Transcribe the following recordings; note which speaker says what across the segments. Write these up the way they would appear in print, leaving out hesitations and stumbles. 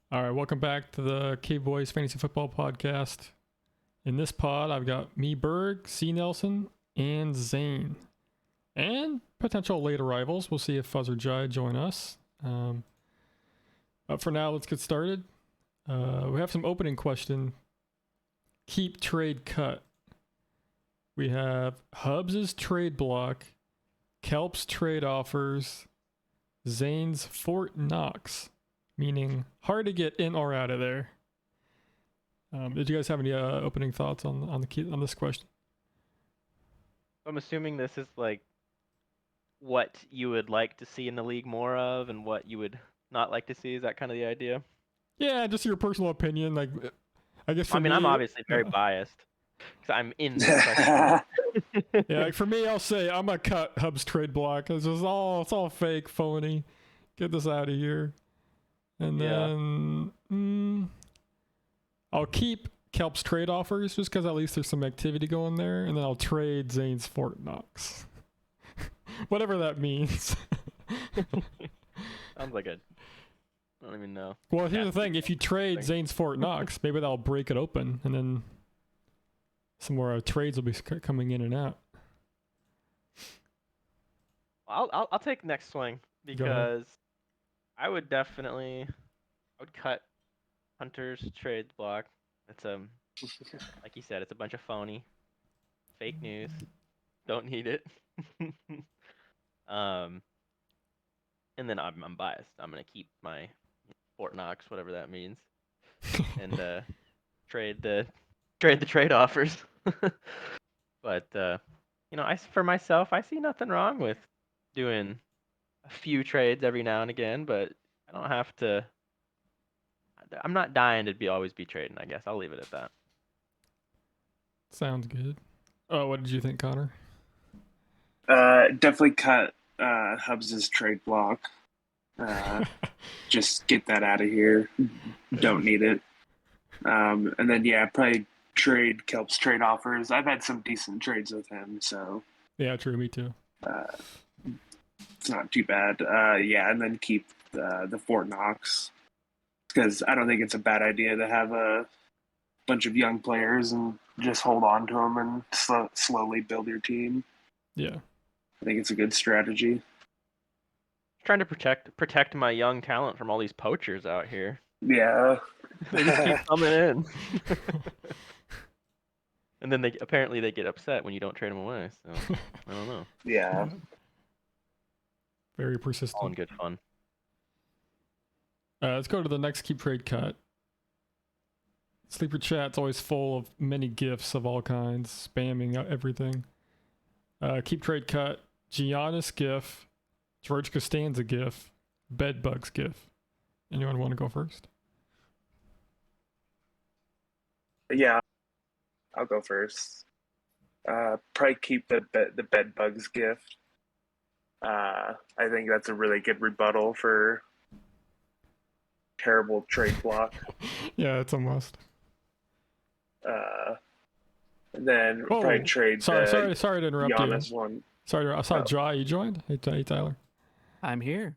Speaker 1: All right, welcome back to the Cave Boys Fantasy Football Podcast. In this pod, I've got me, Burg, C. Nelson, and Zane. And potential late arrivals. We'll see if Fuzz or Jai join us. But for now, let's get started. We have some opening question. Keep, trade, cut. We have Hubs' trade block, Kelp's trade offers, Zane's Fort Knox. Meaning hard to get in or out of there. Did you guys have any opening thoughts on this question?
Speaker 2: I'm assuming this is like what you would like to see in the league more of, and what you would not like to see. Is that kind of the idea?
Speaker 1: Yeah, just your personal opinion. Like, I guess for
Speaker 2: I mean,
Speaker 1: me,
Speaker 2: I'm obviously very biased because I'm in this question.
Speaker 1: yeah, like for me, I'll say I'm gonna cut Hub's trade block. It's all fake, phony. Get this out of here. And then I'll keep Kelp's trade offers just because at least there's some activity going there. And then I'll trade Zane's Fort Knox. Whatever that means.
Speaker 2: Sounds like I don't even know.
Speaker 1: Well, here's the thing. If you trade Zane's Fort Knox, maybe that'll break it open. And then some more trades will be coming in and out.
Speaker 2: I'll take next swing because I would cut Hunter's trade block. It's like you said, it's a bunch of phony, fake news. Don't need it. And then I'm biased. I'm gonna keep my Fort Knox, whatever that means, and trade the trade offers. But for myself, I see nothing wrong with doing a few trades every now and again, but I don't have to. I'm not dying to always be trading. I guess I'll leave it at that.
Speaker 1: Sounds good. Oh, what did you think, Connor?
Speaker 3: Definitely cut Hubs' trade block. Just get that out of here. Don't need it. And then probably trade Kelp's trade offers. I've had some decent trades with him, so
Speaker 1: yeah, true. Me too.
Speaker 3: It's not too bad. And then keep the Fort Knox because I don't think it's a bad idea to have a bunch of young players and just hold on to them and slowly build your team.
Speaker 1: Yeah,
Speaker 3: I think it's a good strategy.
Speaker 2: Trying to protect my young talent from all these poachers out here.
Speaker 3: Yeah.
Speaker 2: They just keep coming in. And then they get upset when you don't trade them away. So I don't know.
Speaker 3: Yeah.
Speaker 1: Very persistent.
Speaker 2: All in good fun.
Speaker 1: Let's go to the next keep, trade, cut. Sleeper chat's always full of many gifs of all kinds, spamming everything. Keep, trade, cut. Giannis gif, George Costanza gif, Bedbugs gif. Anyone want to go first?
Speaker 3: Yeah, I'll go first. Probably keep the Bedbugs gift. I think that's a really good rebuttal for terrible trade block.
Speaker 1: Yeah, it's a must.
Speaker 3: And then probably trade.
Speaker 1: Sorry to interrupt
Speaker 3: Giannis
Speaker 1: you.
Speaker 3: One.
Speaker 1: Sorry, I saw Jai. You joined. Hey, Tyler.
Speaker 4: I'm here.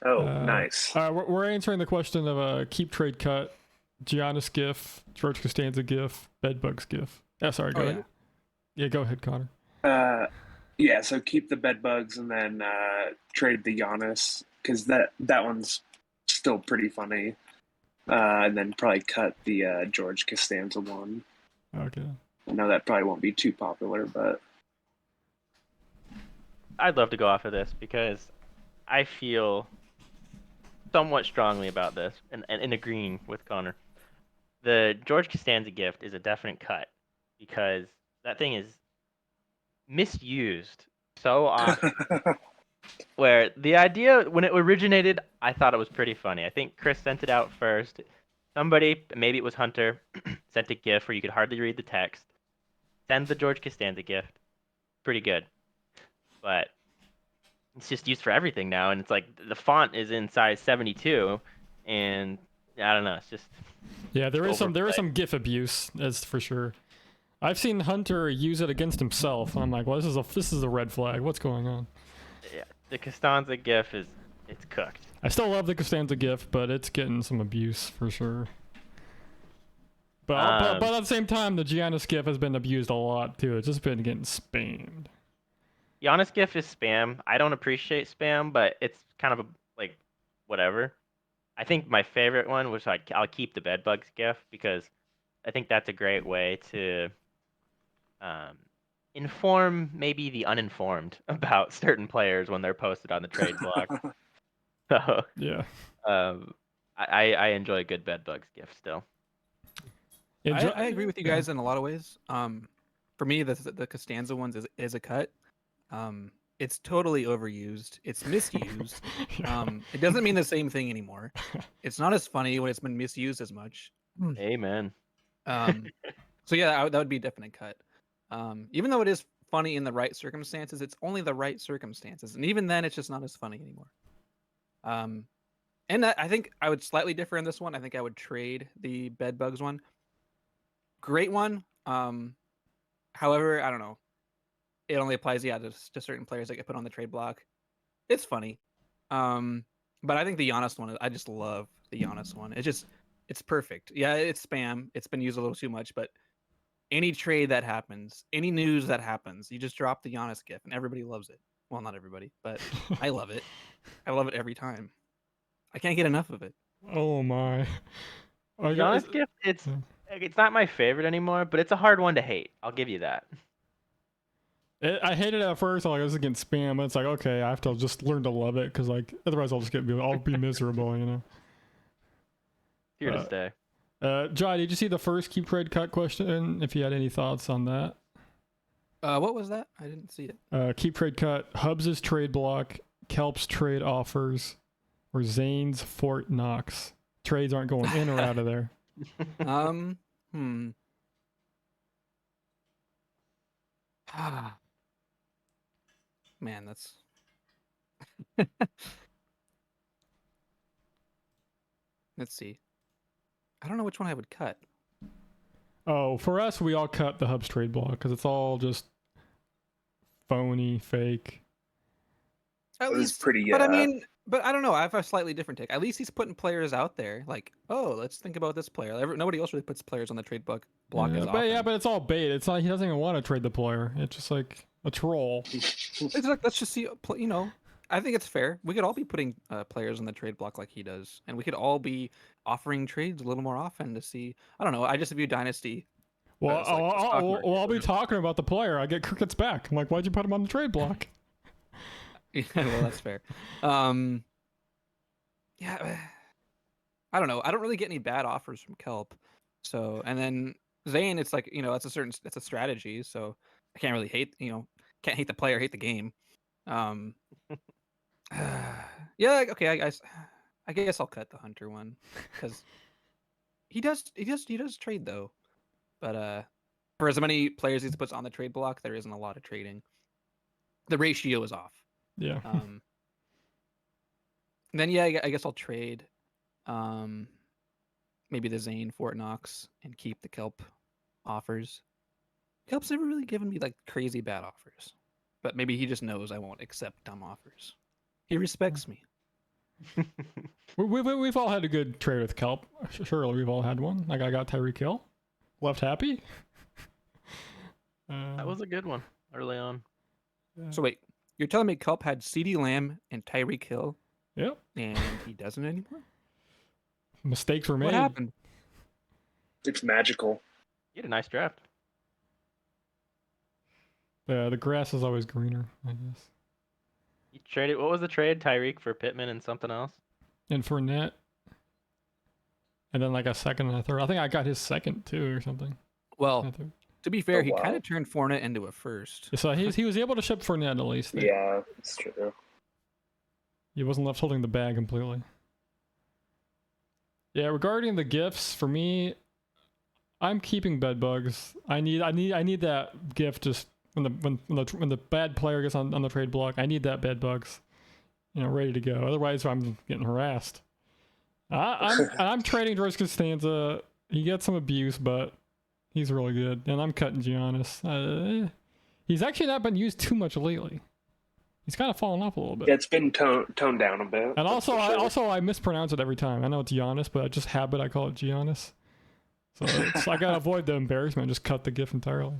Speaker 3: Oh, nice.
Speaker 1: We're answering the question of keep, trade, cut. Giannis gif, George Costanza gif, Bedbugs gif. Sorry, go ahead. Yeah, go ahead, Connor.
Speaker 3: So keep the Bedbugs and then trade the Giannis because that one's still pretty funny. And then probably cut the George Costanza one.
Speaker 1: Okay.
Speaker 3: I know that probably won't be too popular, but
Speaker 2: I'd love to go off of this because I feel somewhat strongly about this and agreeing with Connor. The George Costanza gift is a definite cut because that thing is misused so often. Where the idea, when it originated, I thought it was pretty funny. I think Chris sent it out first. Somebody, maybe it was Hunter, sent a gift where you could hardly read the text. Send the George Costanza gift. Pretty good. But it's just used for everything now, and it's like the font is in size 72, and I don't know, it's just
Speaker 1: there is some GIF abuse, that's for sure. I've seen Hunter use it against himself. I'm like, well, this is a red flag. What's going on?
Speaker 2: Yeah, the Costanza GIF is it's cooked.
Speaker 1: I still love the Costanza gift, but it's getting some abuse for sure. But at the same time, the Giannis gift has been abused a lot too. It's just been getting spammed.
Speaker 2: Giannis gift is spam. I don't appreciate spam, but it's kind of a, like, whatever. I think my favorite one was I'll keep the bedbugs gift because I think that's a great way to inform maybe the uninformed about certain players when they're posted on the trade block. So
Speaker 1: Yeah.
Speaker 2: I enjoy a good bedbugs gift still.
Speaker 4: I agree with you guys in a lot of ways. For me, the Costanza ones is a cut. It's totally overused. It's misused. It doesn't mean the same thing anymore. It's not as funny when it's been misused as much.
Speaker 2: Amen.
Speaker 4: So yeah, that would be a definite cut. Even though it is funny in the right circumstances, it's only the right circumstances, and even then, it's just not as funny anymore. And I think I would slightly differ in this one. I think I would trade the bedbugs one. Great one. However, I don't know. It only applies, to certain players that get put on the trade block. It's funny. But I think the Giannis one, I just love the Giannis one. It's perfect. Yeah, it's spam. It's been used a little too much, but any trade that happens, any news that happens, you just drop the Giannis gif and everybody loves it. Well, not everybody, but I love it. I love it every time. I can't get enough of it.
Speaker 1: Oh my.
Speaker 2: Giannis gift, it's not my favorite anymore, but it's a hard one to hate. I'll give you that.
Speaker 1: I hated it at first. Like, I was getting spam. But it's like, okay, I have to just learn to love it because, like, otherwise I'll be miserable, you know.
Speaker 2: Here to stay.
Speaker 1: Jai, did you see the first keep trade cut question? If you had any thoughts on that.
Speaker 4: What was that? I didn't see it.
Speaker 1: Keep trade cut. Hubs's trade block. Kelp's trade offers. Or Zane's Fort Knox. Trades aren't going in or out of there.
Speaker 4: Man, that's let's see. I don't know which one I would cut.
Speaker 1: Oh, for us, we all cut the Hubs trade block because it's all just phony, fake.
Speaker 4: At
Speaker 3: It was
Speaker 4: least,
Speaker 3: pretty.
Speaker 4: but I mean, but I don't know. I have a slightly different take. At least he's putting players out there. Like, oh, let's think about this player. Nobody else really puts players on the trade block as often.
Speaker 1: But it's all bait. It's not. He doesn't even want to trade the player. It's just like a troll.
Speaker 4: It's like, let's just see. You know, I think it's fair. We could all be putting players on the trade block like he does, and we could all be offering trades a little more often to see. I don't know. I just view Dynasty.
Speaker 1: Well,
Speaker 4: as like the stock market.
Speaker 1: I'll be talking about the player. I get crickets back. I'm like, why'd you put him on the trade block?
Speaker 4: Yeah, well, that's fair. Yeah, I don't know. I don't really get any bad offers from Kelp. So, and then Zane, it's like, you know, it's a strategy. So I can't really hate, can't hate the player, hate the game. Yeah, okay, I guess I'll cut the Hunter one because he does trade though. But for as many players he puts on the trade block, there isn't a lot of trading. The ratio is off.
Speaker 1: Yeah.
Speaker 4: Then yeah, I guess I'll trade maybe the Zane Fort Knox and keep the Kelp offers. Kelp's never really given me like crazy bad offers, but maybe he just knows I won't accept dumb offers. He respects me.
Speaker 1: We've all had a good trade with Kelp. Surely we've all had one. Like I got Tyreek Hill, left happy.
Speaker 2: That was a good one early on.
Speaker 4: So wait, you're telling me Kelp had CeeDee Lamb and Tyreek Hill?
Speaker 1: Yep.
Speaker 4: And he doesn't anymore?
Speaker 1: Mistakes were made.
Speaker 4: What happened?
Speaker 3: It's magical.
Speaker 2: You had a nice draft.
Speaker 1: Yeah, the grass is always greener, I guess.
Speaker 2: You traded, what was the trade? Tyreek for Pittman and something else?
Speaker 1: And Fournette. And then like a second and a third. I think I got his second too or something.
Speaker 4: Well, to be fair,
Speaker 3: Oh,
Speaker 4: he
Speaker 3: wow.
Speaker 4: kind of turned Fournette into a first.
Speaker 1: So he was able to ship Fournette at least.
Speaker 3: Yeah, it's true.
Speaker 1: He wasn't left holding the bag completely. Yeah, regarding the gifts, for me, I'm keeping bedbugs. I need that gift just when the bad player gets on the trade block. I need that bedbugs, ready to go. Otherwise, I'm getting harassed. I'm trading George Costanza. He gets some abuse, but he's really good. And I'm cutting Giannis. He's actually not been used too much lately. He's kind of fallen off a little bit.
Speaker 3: Yeah, it's been toned down a bit.
Speaker 1: And
Speaker 3: that's
Speaker 1: also,
Speaker 3: for sure.
Speaker 1: I mispronounce it every time. I know it's Giannis, but I just habit I call it Giannis. So I gotta avoid the embarrassment. Just cut the GIF entirely.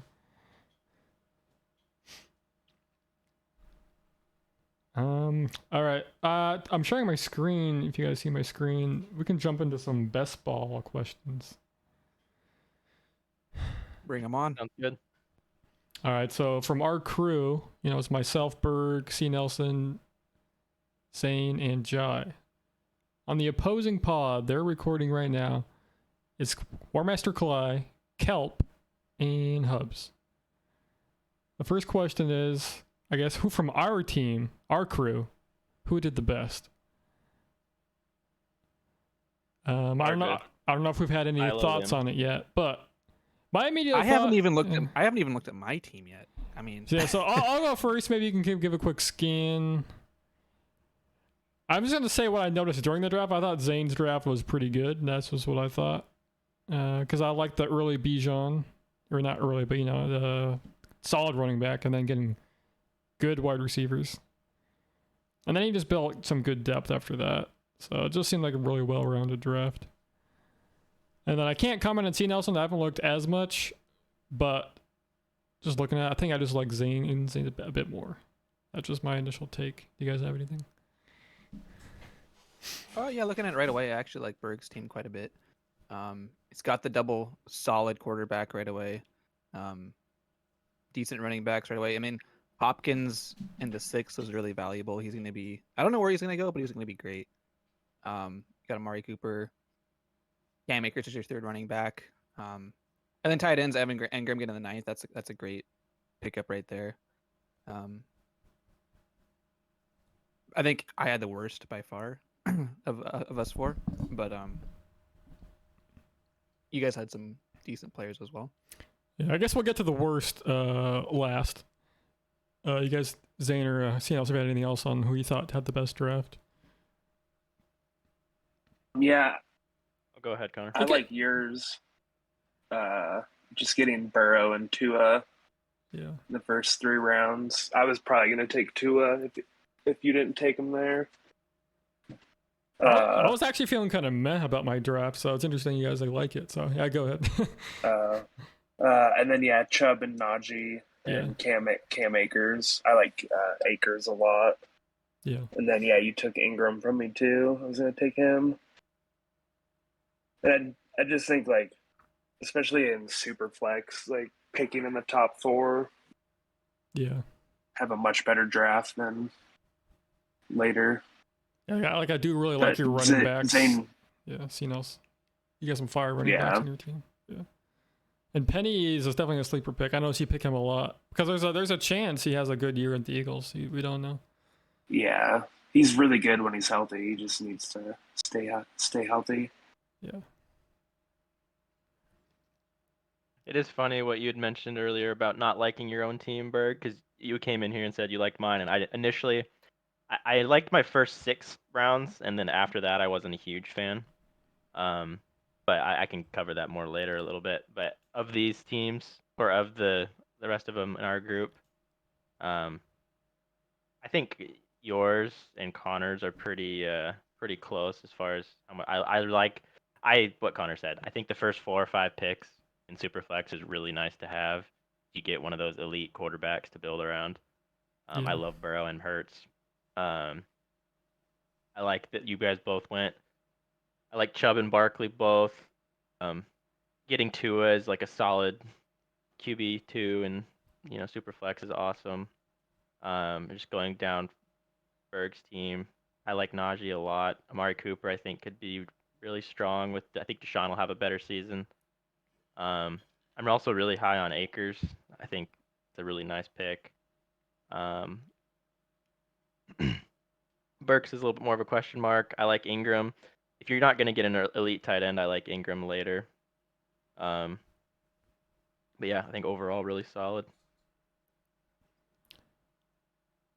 Speaker 1: All right. I'm sharing my screen. If you guys see my screen, we can jump into some best ball questions.
Speaker 4: Bring them on.
Speaker 2: Sounds good.
Speaker 1: All right. So from our crew, it's myself, Burg, C. Nelson, Zane, and Jai. On the opposing pod, they're recording right now. It's Warmaster Kalai, Kelp, and Hubs. The first question is, I guess, who from our team, our crew, who did the best? I don't know. I don't know if we've had any thoughts on it yet, but my immediate
Speaker 4: I haven't even looked at my team yet. I mean,
Speaker 1: yeah. So I'll go first. Maybe you can give a quick scan. I'm just gonna say what I noticed during the draft. I thought Zane's draft was pretty good. And that's just what I thought. Because I like the early Bijan, or not early, but the solid running back, and then getting good wide receivers. And then he just built some good depth after that. So it just seemed like a really well-rounded draft. And then I can't comment on C. Nelson. I haven't looked as much, but just looking at it, I think I just like Zane a bit more. That's just my initial take. Do you guys have anything?
Speaker 4: oh yeah, looking at it right away, I actually like Berg's team quite a bit. It's got the double solid quarterback right away. Decent running backs right away. I mean, Hopkins in the 6th was really valuable. He's going to be, I don't know where he's going to go, but he's going to be great. Got Amari Cooper. Cam Akers is your 3rd running back. And then tight ends, Evan Engram getting the 9th. That's a great pickup right there. I think I had the worst by far of us 4, but you guys had some decent players as well.
Speaker 1: Yeah, I guess we'll get to the worst last. You guys, Zane or C. Nelson, have anything else on who you thought had the best draft?
Speaker 3: Yeah,
Speaker 2: Go ahead, Connor.
Speaker 3: I like yours. Just getting Burrow and Tua in the first 3 rounds. I was probably going to take Tua if you didn't take him there.
Speaker 1: I was actually feeling kind of meh about my draft, so it's interesting you guys like it. So yeah, go ahead.
Speaker 3: And then Chubb and Najee and Cam Akers. I like Akers a lot.
Speaker 1: Yeah.
Speaker 3: And then you took Ingram from me too. I was gonna take him. And I just think especially in Superflex, picking in the top 4.
Speaker 1: Yeah.
Speaker 3: Have a much better draft than later.
Speaker 1: Yeah, I do really like your running backs.
Speaker 3: Zane,
Speaker 1: yeah, C-Nels. You got some fire running backs on your team. Yeah. And Penny is definitely a sleeper pick. I noticed you pick him a lot because there's a chance he has a good year at the Eagles. We don't know.
Speaker 3: Yeah, he's really good when he's healthy. He just needs to stay healthy.
Speaker 1: Yeah.
Speaker 2: It is funny what you had mentioned earlier about not liking your own team, Berg, because you came in here and said you liked mine, and I liked my first 6 rounds, and then after that I wasn't a huge fan. But I can cover that more later a little bit. But of these teams, or of the rest of them in our group, I think yours and Connor's are pretty close as far as I like what Connor said. I think the first 4 or 5 picks in Superflex is really nice to have. You get one of those elite quarterbacks to build around. I love Burrow and Hurts. I like that you guys both went. I like Chubb and Barkley both. Getting Tua is like a solid QB2 and Superflex is awesome. Just going down Berg's team. I like Najee a lot. Amari Cooper I think could be really strong I think Deshaun will have a better season. I'm also really high on Akers. I think it's a really nice pick. Burks is a little bit more of a question mark. I like Ingram. If you're not going to get an elite tight end, I like Ingram later. But yeah, I think overall really solid.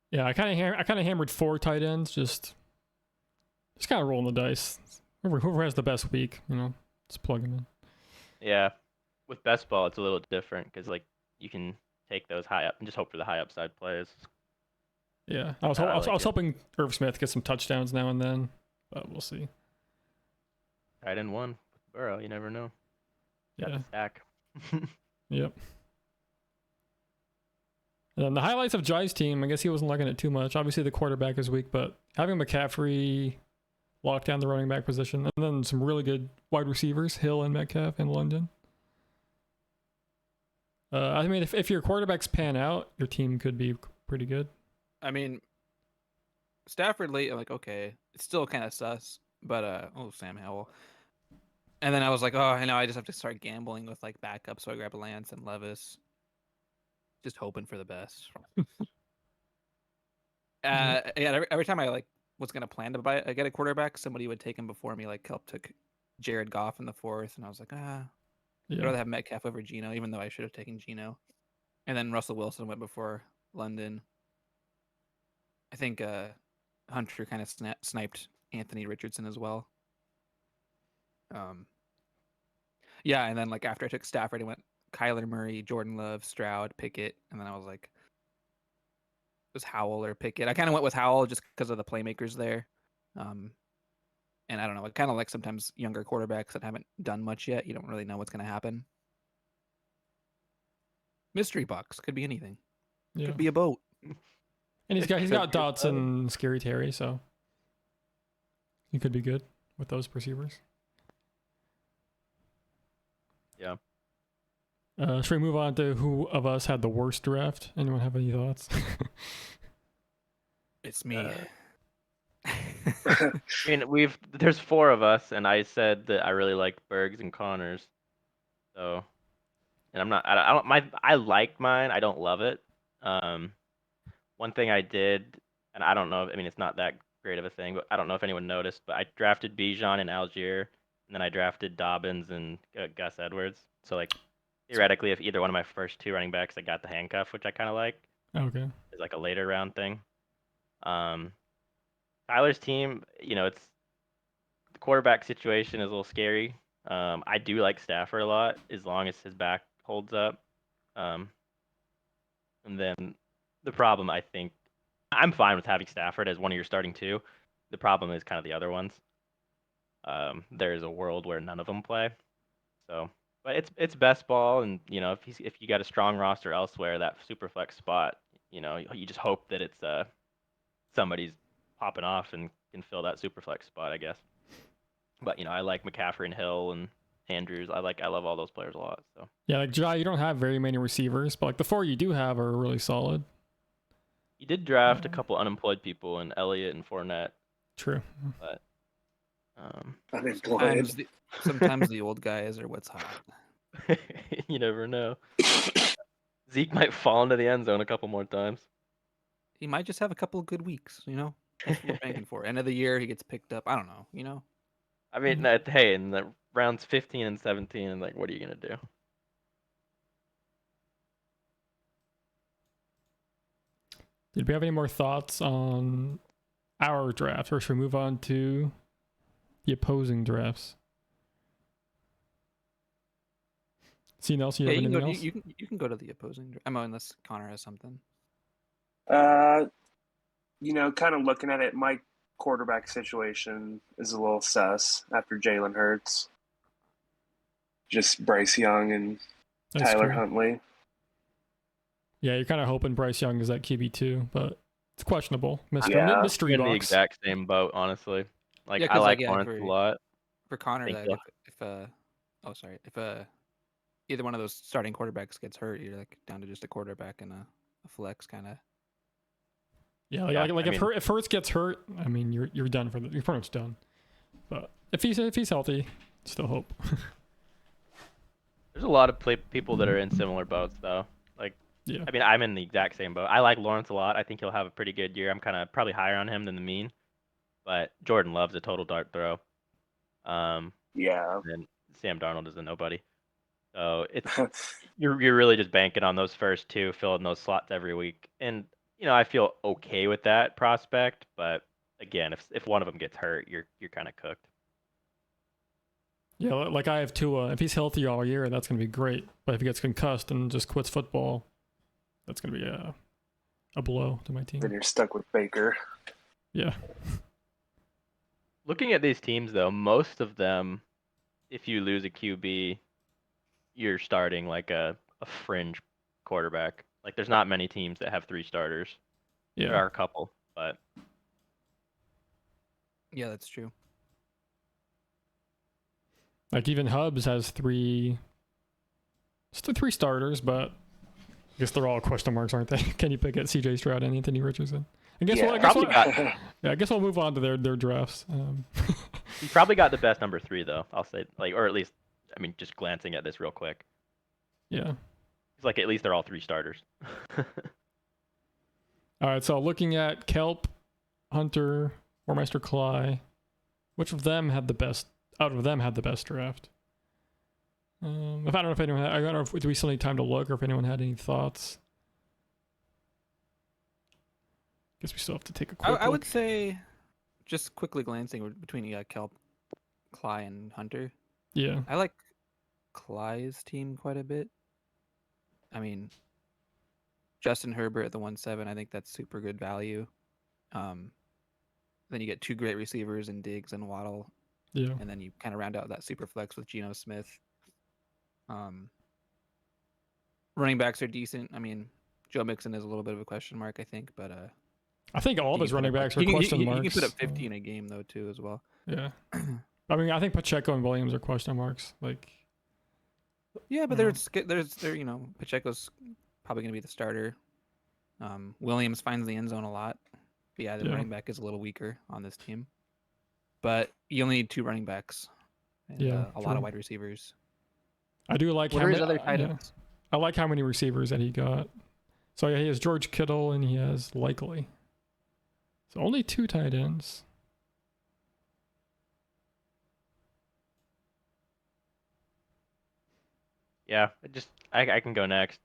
Speaker 1: Yeah, I kind of hammered 4 tight ends, just kind of rolling the dice. Whoever has the best week, just plug them in.
Speaker 2: Yeah, with best ball, it's a little different because you can take those high up and just hope for the high upside plays.
Speaker 1: Yeah, I was
Speaker 2: I like it.
Speaker 1: hoping Irv Smith gets some touchdowns now and then, but we'll see.
Speaker 2: Tight end 1. Burrow, you never know. Got
Speaker 1: Yeah.
Speaker 2: the stack.
Speaker 1: Yep. And then the highlights of Jai's team, I guess he wasn't liking it too much. Obviously, the quarterback is weak, but having McCaffrey lock down the running back position, and then some really good wide receivers, Hill and Metcalf and London. I mean, if your quarterbacks pan out, your team could be pretty good.
Speaker 4: I mean, Stafford late, I'm like, okay, it's still kind of sus, but Sam Howell. And then I was like, oh, I know, I just have to start gambling with like backups, so I grab Lance and Levis, just hoping for the best. Yeah, every time I like was gonna plan to get a quarterback, somebody would take him before me. Like Kelp took Jared Goff in the 4th, and I was like, I'd rather have Metcalf over Geno, even though I should have taken Geno. And then Russell Wilson went before London. I think Hunter kind of sniped Anthony Richardson as well. Yeah, and then like after I took Stafford, I went Kyler Murray, Jordan Love, Stroud, Pickett, and then I was like, it was Howell or Pickett. I kind of went with Howell just because of the playmakers there. And I don't know, I kind of like sometimes younger quarterbacks that haven't done much yet. You don't really know what's going to happen. Mystery box could be anything.
Speaker 1: Yeah.
Speaker 4: Could be a boat.
Speaker 1: And he's got Dotson, Scary Terry, so he could be good with those receivers.
Speaker 2: Yeah.
Speaker 1: Should we move on to who of us had the worst draft? Anyone have any thoughts?
Speaker 4: It's me.
Speaker 2: I mean, there's 4 of us, and I said that I really liked Burgs and Connors. So, and I like mine. I don't love it. One thing I did, and I don't know. I mean, it's not that great of a thing, but I don't know if anyone noticed. But I drafted Bijan and Algier, and then I drafted Dobbins and Gus Edwards. So like, theoretically, if either one of my first 2 running backs, I got the handcuff, which I kind of like.
Speaker 1: Okay.
Speaker 2: It's like a later round thing. Tyler's team, it's the quarterback situation is a little scary. I do like Stafford a lot as long as his back holds up. And then the problem, I think, I'm fine with having Stafford as one of your starting 2. The problem is kind of the other ones. There's a world where none of them play. So, but it's best ball, and if you got a strong roster elsewhere, that Superflex spot, you just hope that it's somebody's popping off and can fill that Superflex spot, I guess. But I like McCaffrey and Hill and Andrews. I love all those players a lot. So
Speaker 1: yeah, like Jai, you don't have very many receivers, but like the 4 you do have are really solid.
Speaker 2: you did draft a couple unemployed people in Elliott and Fournette.
Speaker 1: True.
Speaker 2: But
Speaker 3: unemployed.
Speaker 4: Sometimes the old guys are what's hot.
Speaker 2: you never know. Zeke might fall into the end zone a couple more times.
Speaker 4: He might just have a couple of good weeks, That's what we're banking for. End of the year, he gets picked up. I don't know,
Speaker 2: I mean, hey, in the rounds 15 and 17, and like, what are you gonna do?
Speaker 1: Did we have any more thoughts on our draft, or should we move on to the opposing drafts? See, Nelson, you have anything else?
Speaker 4: You can go to the opposing. Unless Connor has something.
Speaker 3: Kind of looking at it, my quarterback situation is a little sus after Jalen Hurts. Just Bryce Young and
Speaker 1: That's
Speaker 3: Tyler
Speaker 1: true.
Speaker 3: Huntley.
Speaker 1: Yeah, you're kind of hoping Bryce Young is at QB2, but it's questionable. Mystery
Speaker 2: I'm in the
Speaker 1: box.
Speaker 2: exact same boat, honestly. Like,
Speaker 4: Yeah,
Speaker 2: I like
Speaker 4: yeah,
Speaker 2: Lawrence a lot.
Speaker 4: For Connor,
Speaker 2: Thank
Speaker 4: like,
Speaker 2: you.
Speaker 4: if either one of those starting quarterbacks gets hurt, you're like down to just a quarterback and a flex kind of.
Speaker 1: Yeah, if Hurts gets hurt, I mean, you're done for you're pretty much done. But if he's healthy, still hope.
Speaker 2: There's a lot of people that are in similar boats, though. Like,
Speaker 1: yeah.
Speaker 2: I mean, I'm in the exact same boat. I like Lawrence a lot. I think he'll have a pretty good year. I'm kind of probably higher on him than the mean. But Jordan Love's a total dart throw.
Speaker 3: Yeah.
Speaker 2: And Sam Darnold is a nobody. So you're really just banking on those first 2, filling those slots every week. And I feel okay with that prospect. But again, if one of them gets hurt, you're kind of cooked.
Speaker 1: Yeah, like I have Tua. If he's healthy all year, that's going to be great. But if he gets concussed and just quits football, that's going to be a a blow to my
Speaker 3: Then
Speaker 1: team.
Speaker 3: you're stuck with Baker.
Speaker 1: Yeah.
Speaker 2: Looking at these teams, though, most of them, if you lose a QB, you're starting like a fringe quarterback. Like, there's not many teams that have 3 starters. There
Speaker 1: Yeah.
Speaker 2: are a couple, but
Speaker 4: Yeah, that's true.
Speaker 1: Like even Hubs has 3 starters, but I guess they're all question marks, aren't they? Kenny Pickett, CJ Stroud, and Anthony Richardson. And guess
Speaker 3: Yeah.
Speaker 1: what? I guess
Speaker 2: probably
Speaker 1: what?
Speaker 2: got
Speaker 1: Yeah, I guess we'll move on to their drafts.
Speaker 2: he probably got the best number 3 though. I'll say, like, or at least, I mean, just glancing at this real quick,
Speaker 1: Yeah.
Speaker 2: it's like at least they're all 3 starters.
Speaker 1: All right. So looking at Kelp, Hunter, Warmeister, Cly, which of them had the best? Out of them had the best draft. If I don't know if anyone, I don't know if do we still need time to look, or if anyone had any thoughts. Guess we still have to take a quick look.
Speaker 4: I would say, just quickly glancing between Kelp, Cly, and Hunter,
Speaker 1: Yeah.
Speaker 4: I like Cly's team quite a bit. I mean, Justin Herbert at the 1-7, I think that's super good value. Then you get 2 great receivers in Diggs and Waddle,
Speaker 1: Yeah.
Speaker 4: and then you kind of round out that super flex with Geno Smith. Running backs are decent. I mean, Joe Mixon is a little bit of a question mark, I think, but
Speaker 1: I think all of
Speaker 4: he
Speaker 1: his
Speaker 4: can put
Speaker 1: running
Speaker 4: up,
Speaker 1: backs
Speaker 4: like,
Speaker 1: are question
Speaker 4: he
Speaker 1: marks.
Speaker 4: can put up
Speaker 1: so-
Speaker 4: 50 in a game though too as well.
Speaker 1: Yeah. I mean, I think Pacheco and Williams are question marks. Like,
Speaker 4: Yeah, but
Speaker 1: Mhm.
Speaker 4: there's Pacheco's probably going to be the starter. Williams finds the end zone a lot. But yeah, the
Speaker 1: Yeah.
Speaker 4: running back is a little weaker on this team. But you only need 2 running backs and
Speaker 1: Yeah,
Speaker 4: a lot of
Speaker 1: true.
Speaker 4: wide receivers.
Speaker 1: I do like
Speaker 4: What
Speaker 1: how
Speaker 4: are his
Speaker 1: many.
Speaker 4: other tight
Speaker 1: Yeah.
Speaker 4: ends?
Speaker 1: I like how many receivers that he got. So yeah, he has George Kittle and he has Likely. So only 2 tight ends.
Speaker 2: Yeah, I can go next.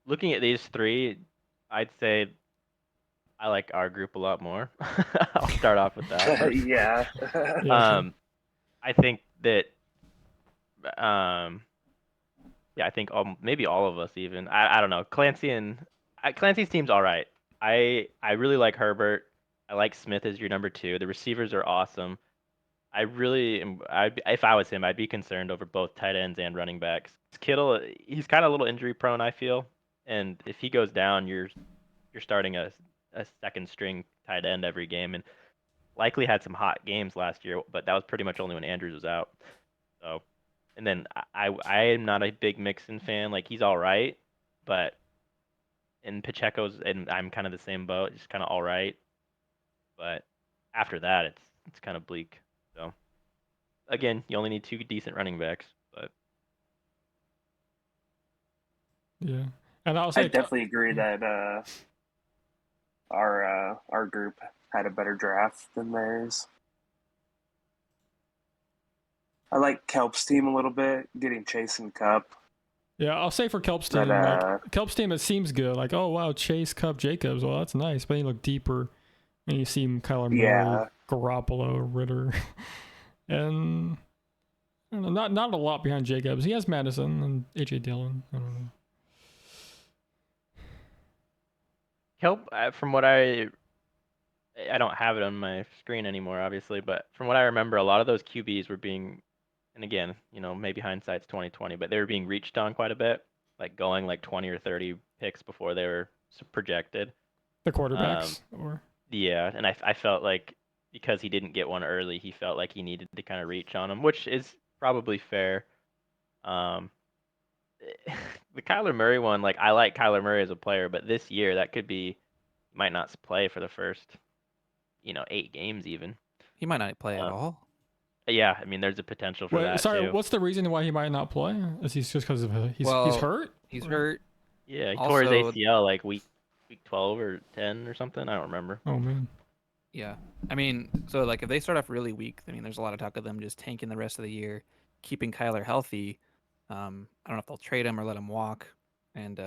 Speaker 2: Looking at these 3, I'd say I like our group a lot more. I'll start off with that first.
Speaker 3: Yeah.
Speaker 1: Yeah. True.
Speaker 2: I think that yeah, I think maybe all of us even. I don't know. Clancy's team's all right. I really like Herbert. I like Smith as your number 2. The receivers are awesome. I really am. If I was him, I'd be concerned over both tight ends and running backs. Kittle, he's kind of a little injury prone, I feel, and if he goes down, you're starting a second string tight end every game, and likely had some hot games last year, but that was pretty much only when Andrews was out. So, and then I am not a big Mixon fan. Like, he's all right, but and Pacheco's, and I'm kind of the same boat, just kind of all right, but after that, it's kind of bleak. So again, you only need 2 decent running backs, but
Speaker 1: Yeah. And I'll
Speaker 3: I
Speaker 1: say
Speaker 3: definitely agree that our group had a better draft than theirs. I like Kelp's team a little bit, getting Chase and Cup.
Speaker 1: Yeah, I'll say for Kelp's team,
Speaker 3: But
Speaker 1: like Kelp's team, it seems good. Like, oh wow, Chase, Cup, Jacobs. Well, that's nice. But then you look deeper, and you see Kyler Murray,
Speaker 3: Yeah.
Speaker 1: Garoppolo, Ritter, and I don't know, not a lot behind Jacobs. He has Madison and AJ Dillon. I don't know.
Speaker 2: Kelp, from what I don't have it on my screen anymore, obviously, but from what I remember, a lot of those QBs were being, and again, maybe hindsight's 2020, but they were being reached on quite a bit, like going like 20 or 30 picks before they were projected.
Speaker 1: The quarterbacks, or
Speaker 2: Yeah, and I felt like because he didn't get one early, he felt like he needed to kind of reach on him, which is probably fair. The Kyler Murray one, like, I like Kyler Murray as a player, but this year that could be might not play for the first 8 games even.
Speaker 4: He might not play at all.
Speaker 2: Yeah, I mean, there's a potential for
Speaker 1: wait,
Speaker 2: that
Speaker 1: sorry,
Speaker 2: too.
Speaker 1: what's the reason why he might not play? Is he just because of he's
Speaker 4: Well,
Speaker 1: hurt?
Speaker 4: He's
Speaker 1: Or-
Speaker 4: hurt.
Speaker 2: Yeah, he tore his
Speaker 4: Also-
Speaker 2: ACL like week 12 or 10 or something. I don't remember.
Speaker 1: Oh man.
Speaker 4: Yeah. I mean, so like if they start off really weak, I mean, there's a lot of talk of them just tanking the rest of the year, keeping Kyler healthy. I don't know if they'll trade him or let him walk and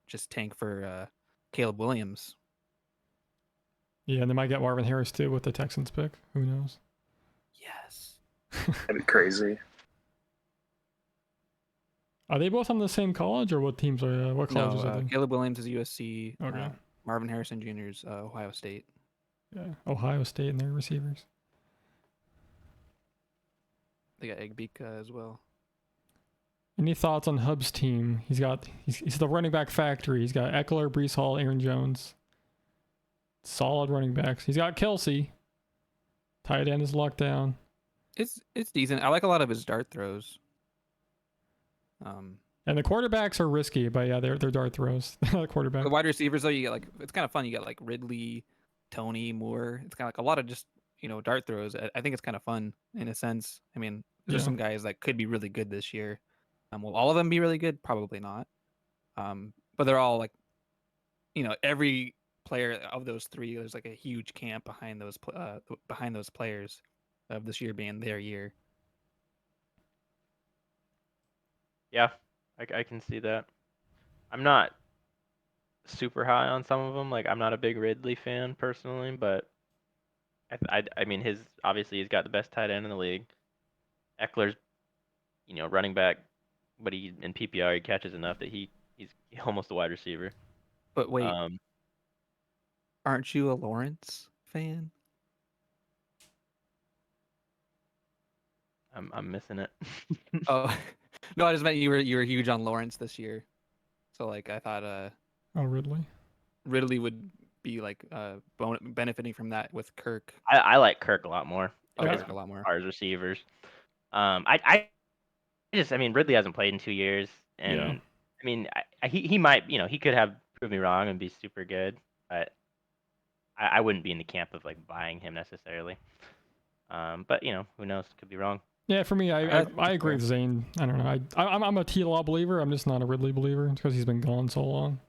Speaker 4: just tank for Caleb Williams.
Speaker 1: Yeah, and they might get Marvin Harris too with the Texans pick. Who knows?
Speaker 4: Yes.
Speaker 3: That'd be crazy.
Speaker 1: Are they both on the same college, or what teams are? What colleges
Speaker 4: No,
Speaker 1: are they?
Speaker 4: Caleb Williams is USC.
Speaker 1: Okay.
Speaker 4: Marvin Harrison Jr. is Ohio State.
Speaker 1: Yeah, Ohio State and their receivers.
Speaker 4: They got Egbika as well.
Speaker 1: Any thoughts on Hub's team? He's the running back factory. He's got Eckler, Brees Hall, Aaron Jones. Solid running backs. He's got Kelsey. Tight end is locked down.
Speaker 4: It's decent. I like a lot of his dart throws.
Speaker 1: And the quarterbacks are risky, but yeah, they're dart throws. The quarterback.
Speaker 4: The wide receivers though, you get like it's kind of fun. You get like Ridley, Tony, Moore. It's kind of like a lot of just dart throws. I think it's kind of fun in a sense. I mean, there's
Speaker 1: Yeah.
Speaker 4: some guys that could be really good this year. Will all of them be really good? Probably not. But they're all like, every player of those three, there's like a huge camp behind those players of this year being their year.
Speaker 2: Yeah, I can see that. I'm not super high on some of them. Like, I'm not a big Ridley fan personally, but I mean, obviously he's got the best tight end in the league. Eckler's, running back, but in PPR he catches enough that he's almost a wide receiver.
Speaker 4: But wait, aren't you a Lawrence fan?
Speaker 2: I'm missing it.
Speaker 4: Oh, no, I just meant you were huge on Lawrence this year. So like I thought
Speaker 1: Ridley.
Speaker 4: Ridley would be like benefiting from that with Kirk.
Speaker 2: I like Kirk a lot more.
Speaker 1: Yeah.
Speaker 4: Kirk a lot more.
Speaker 2: As receivers. I mean, Ridley hasn't played in 2 years, and
Speaker 1: Yeah.
Speaker 2: I mean, he might, he could have proved me wrong and be super good, but I wouldn't be in the camp of like buying him necessarily. But who knows? Could be wrong.
Speaker 1: Yeah, for me, I agree
Speaker 4: fair.
Speaker 1: with Zane. I don't know. I'm a T-Law believer. I'm just not a Ridley believer because he's been gone so long.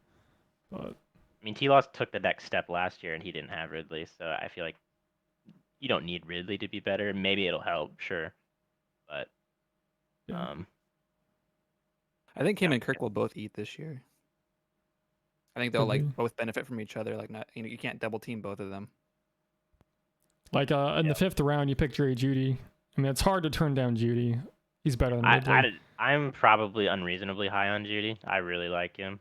Speaker 1: But
Speaker 2: I mean, T-Law took the next step last year, and he didn't have Ridley, so I feel like you don't need Ridley to be better. Maybe it'll help, sure, but
Speaker 1: Yeah.
Speaker 4: I think him and Kirk will both eat this year. I think they'll
Speaker 1: Could
Speaker 4: like
Speaker 1: be.
Speaker 4: both benefit from each other. Like not, you can't double team both of them.
Speaker 1: Like in the 5th round, you pick Jerry Jeudy. I mean, it's hard to turn down Jeudy. He's better than Ridley.
Speaker 2: I'm probably unreasonably high on Judy. I really like him.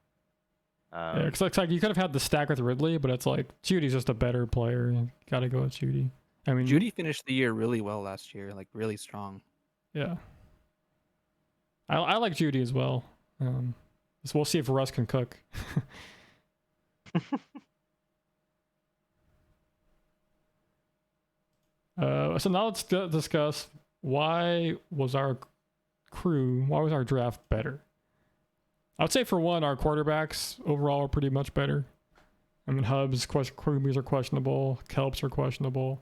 Speaker 1: Yeah, because it's like you could have had the stack with Ridley, but it's like Judy's just a better player. You gotta go with Jeudy. I mean,
Speaker 4: Judy finished the year really well last year, like really strong.
Speaker 1: Yeah. I like Jeudy as well. So we'll see if Russ can cook. So now let's discuss why was our draft better? I would say for one, our quarterbacks overall are pretty much better. I mean, QBs are questionable. Kelps are questionable.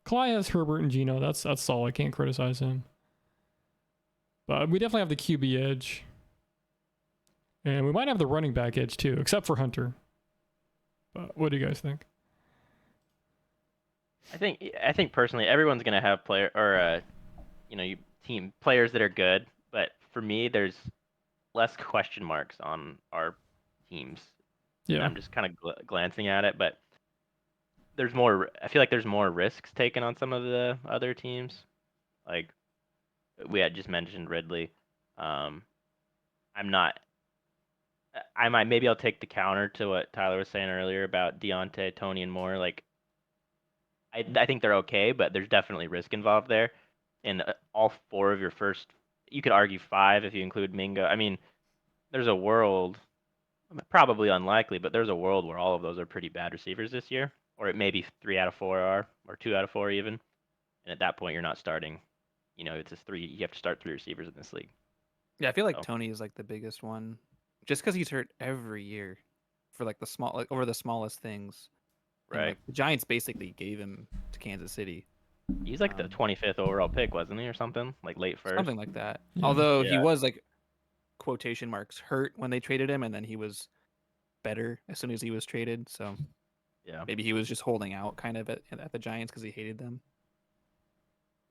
Speaker 1: Cly has Herbert and Geno. That's solid. Can't criticize him. But we definitely have the QB edge. And we might have the running back edge too, except for Hunter. But what do you guys think?
Speaker 2: I think personally, everyone's gonna have team players that are good. But for me, there's less question marks on our teams.
Speaker 1: Yeah.
Speaker 2: I'm just kind of glancing at it, but there's more. I feel like there's more risks taken on some of the other teams. Like we had just mentioned Ridley. I'm not. Maybe I'll take the counter to what Tyler was saying earlier about Deontay, Tony, and Moore. Like I think they're okay, but there's definitely risk involved there. And all 4 of your first, you could argue 5 if you include Mingo. I mean, there's a world, probably unlikely, but there's a world where all of those are pretty bad receivers this year, or it maybe 3 out of 4 are, or 2 out of 4 even. And at that point, you're not starting. It's just 3. You have to start 3 receivers in this league.
Speaker 4: Yeah, I feel like Tony is like the biggest one, just because he's hurt every year for like over the smallest things.
Speaker 2: Right.
Speaker 4: And, like, the Giants basically gave him to Kansas City.
Speaker 2: He's like the 25th overall pick, wasn't he, or something? Like late first.
Speaker 4: Something like that.
Speaker 1: Yeah.
Speaker 4: Although he was like quotation marks hurt when they traded him, and then he was better as soon as he was traded. So
Speaker 2: yeah,
Speaker 4: maybe he was just holding out kind of at the Giants because he hated them.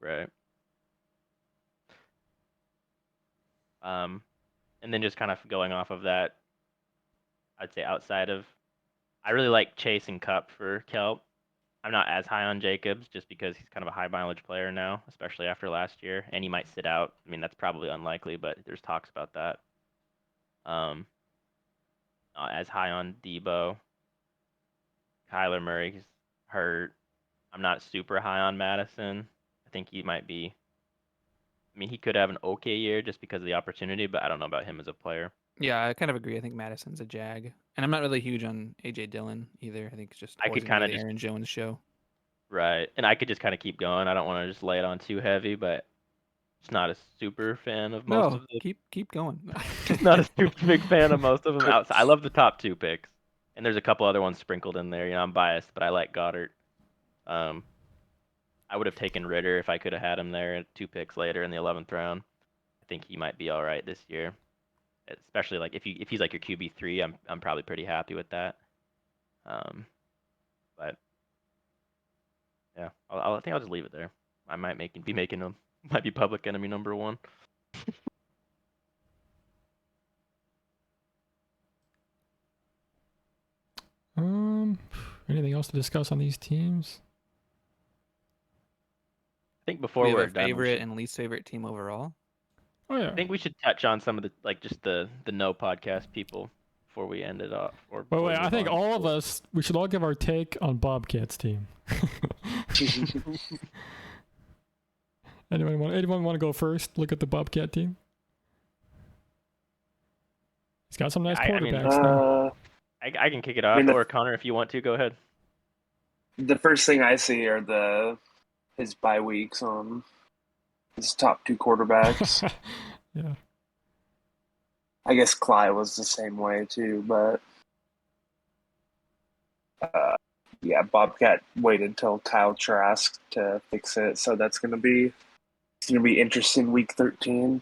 Speaker 2: Right. And then just kind of going off of that, I'd say outside of, I really like Chase and Cup for Kelp. I'm not as high on Jacobs just because he's kind of a high mileage player now, especially after last year, and he might sit out. I mean, that's probably unlikely, but there's talks about that. Not as high on Debo. Kyler Murray's hurt. I'm not super high on Madison. I think he might be. I mean, he could have an okay year just because of the opportunity, but I don't know about him as a player.
Speaker 4: Yeah, I kind of agree. I think Madison's a jag, and I'm not really huge on AJ Dillon either. I think it's just
Speaker 2: I
Speaker 4: always
Speaker 2: could
Speaker 4: gonna
Speaker 2: kind
Speaker 4: be
Speaker 2: of
Speaker 4: the
Speaker 2: just
Speaker 4: Aaron Jones show.
Speaker 2: right, and I could just kind of keep going. I don't want to just lay it on too heavy, but just not a super fan of most
Speaker 4: No,
Speaker 2: of the.
Speaker 4: keep going.
Speaker 2: Just not a super big fan of most of them. Outside, I love the top 2 picks, and there's a couple other ones sprinkled in there. You know, I'm biased, but I like Goddard. I would have taken Ritter if I could have had him there at 2 picks later in the 11th round. I think he might be all right this year, especially like if he's like your QB3. I'm probably pretty happy with that. But yeah, I think I'll just leave it there. I might be making him might be public enemy number 1.
Speaker 1: Anything else to discuss on these teams?
Speaker 2: I think
Speaker 4: Do
Speaker 2: before
Speaker 4: we have
Speaker 2: we're
Speaker 4: a
Speaker 2: done,
Speaker 4: favorite and least favorite team overall?
Speaker 1: Oh yeah.
Speaker 2: I think we should touch on some of the like just the no podcast people before we end it off. Or
Speaker 1: But
Speaker 2: before
Speaker 1: wait,
Speaker 2: we
Speaker 1: I
Speaker 2: move
Speaker 1: think
Speaker 2: on.
Speaker 1: all of us, we should all give our take on Bobcats team. Anyone want to go first? Look at the Bobcat team. He's got some nice
Speaker 2: I mean,
Speaker 1: quarterbacks now.
Speaker 2: I can kick it off,
Speaker 3: mean,
Speaker 2: or Connor, if you want to, go ahead.
Speaker 3: The first thing I see are his bye weeks on his top 2 quarterbacks.
Speaker 1: Yeah.
Speaker 3: I guess Clyde was the same way too, but yeah, Bobcat waited till Kyle Trask to fix it, so it's gonna be interesting week 13.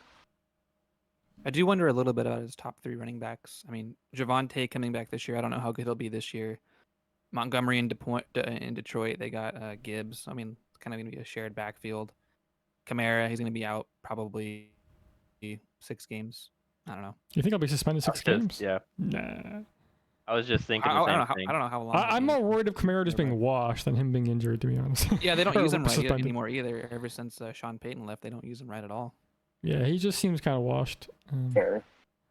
Speaker 4: I do wonder a little bit about his top 3 running backs. I mean, Javonte coming back this year. I don't know how good he'll be this year. Montgomery in Detroit, they got Gibbs. I mean, it's kind of going to be a shared backfield. Kamara, he's going to be out probably 6 games. I don't know.
Speaker 1: You think I'll be suspended 6 games?
Speaker 2: Yeah.
Speaker 1: Nah.
Speaker 2: I was just thinking
Speaker 4: I
Speaker 2: the
Speaker 4: don't know
Speaker 2: same thing.
Speaker 4: I don't know how long.
Speaker 1: I'm more worried of Kamara just
Speaker 4: Never
Speaker 1: being
Speaker 4: mind.
Speaker 1: washed than him being injured, to be honest.
Speaker 4: Yeah, they don't
Speaker 1: Or
Speaker 4: use him right
Speaker 1: suspended.
Speaker 4: anymore either. Ever since Sean Payton left, they don't use him right at all.
Speaker 1: Yeah, he just seems kind of washed.
Speaker 3: Fair.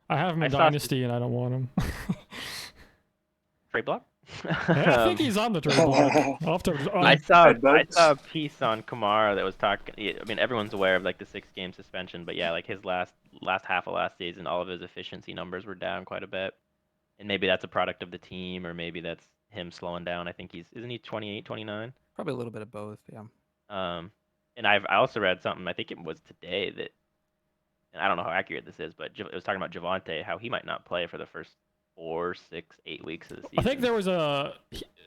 Speaker 1: I have him
Speaker 2: I
Speaker 1: in
Speaker 2: saw
Speaker 1: Dynasty, and I don't want him.
Speaker 2: Trade block?
Speaker 1: I think he's on the trade block. I'll have to,
Speaker 2: I saw
Speaker 3: Bugs.
Speaker 2: a piece on Kamara that was talking. I mean, everyone's aware of like the 6-game suspension, but yeah, like his last half of last season, all of his efficiency numbers were down quite a bit, and maybe that's a product of the team, or maybe that's him slowing down. I think isn't he 28, 29?
Speaker 4: Probably a little bit of both. Yeah.
Speaker 2: And I also read something. I think it was today that, and I don't know how accurate this is, but it was talking about Javonte, how he might not play for the first 4, 6, 8 weeks of the season.
Speaker 1: I think there was I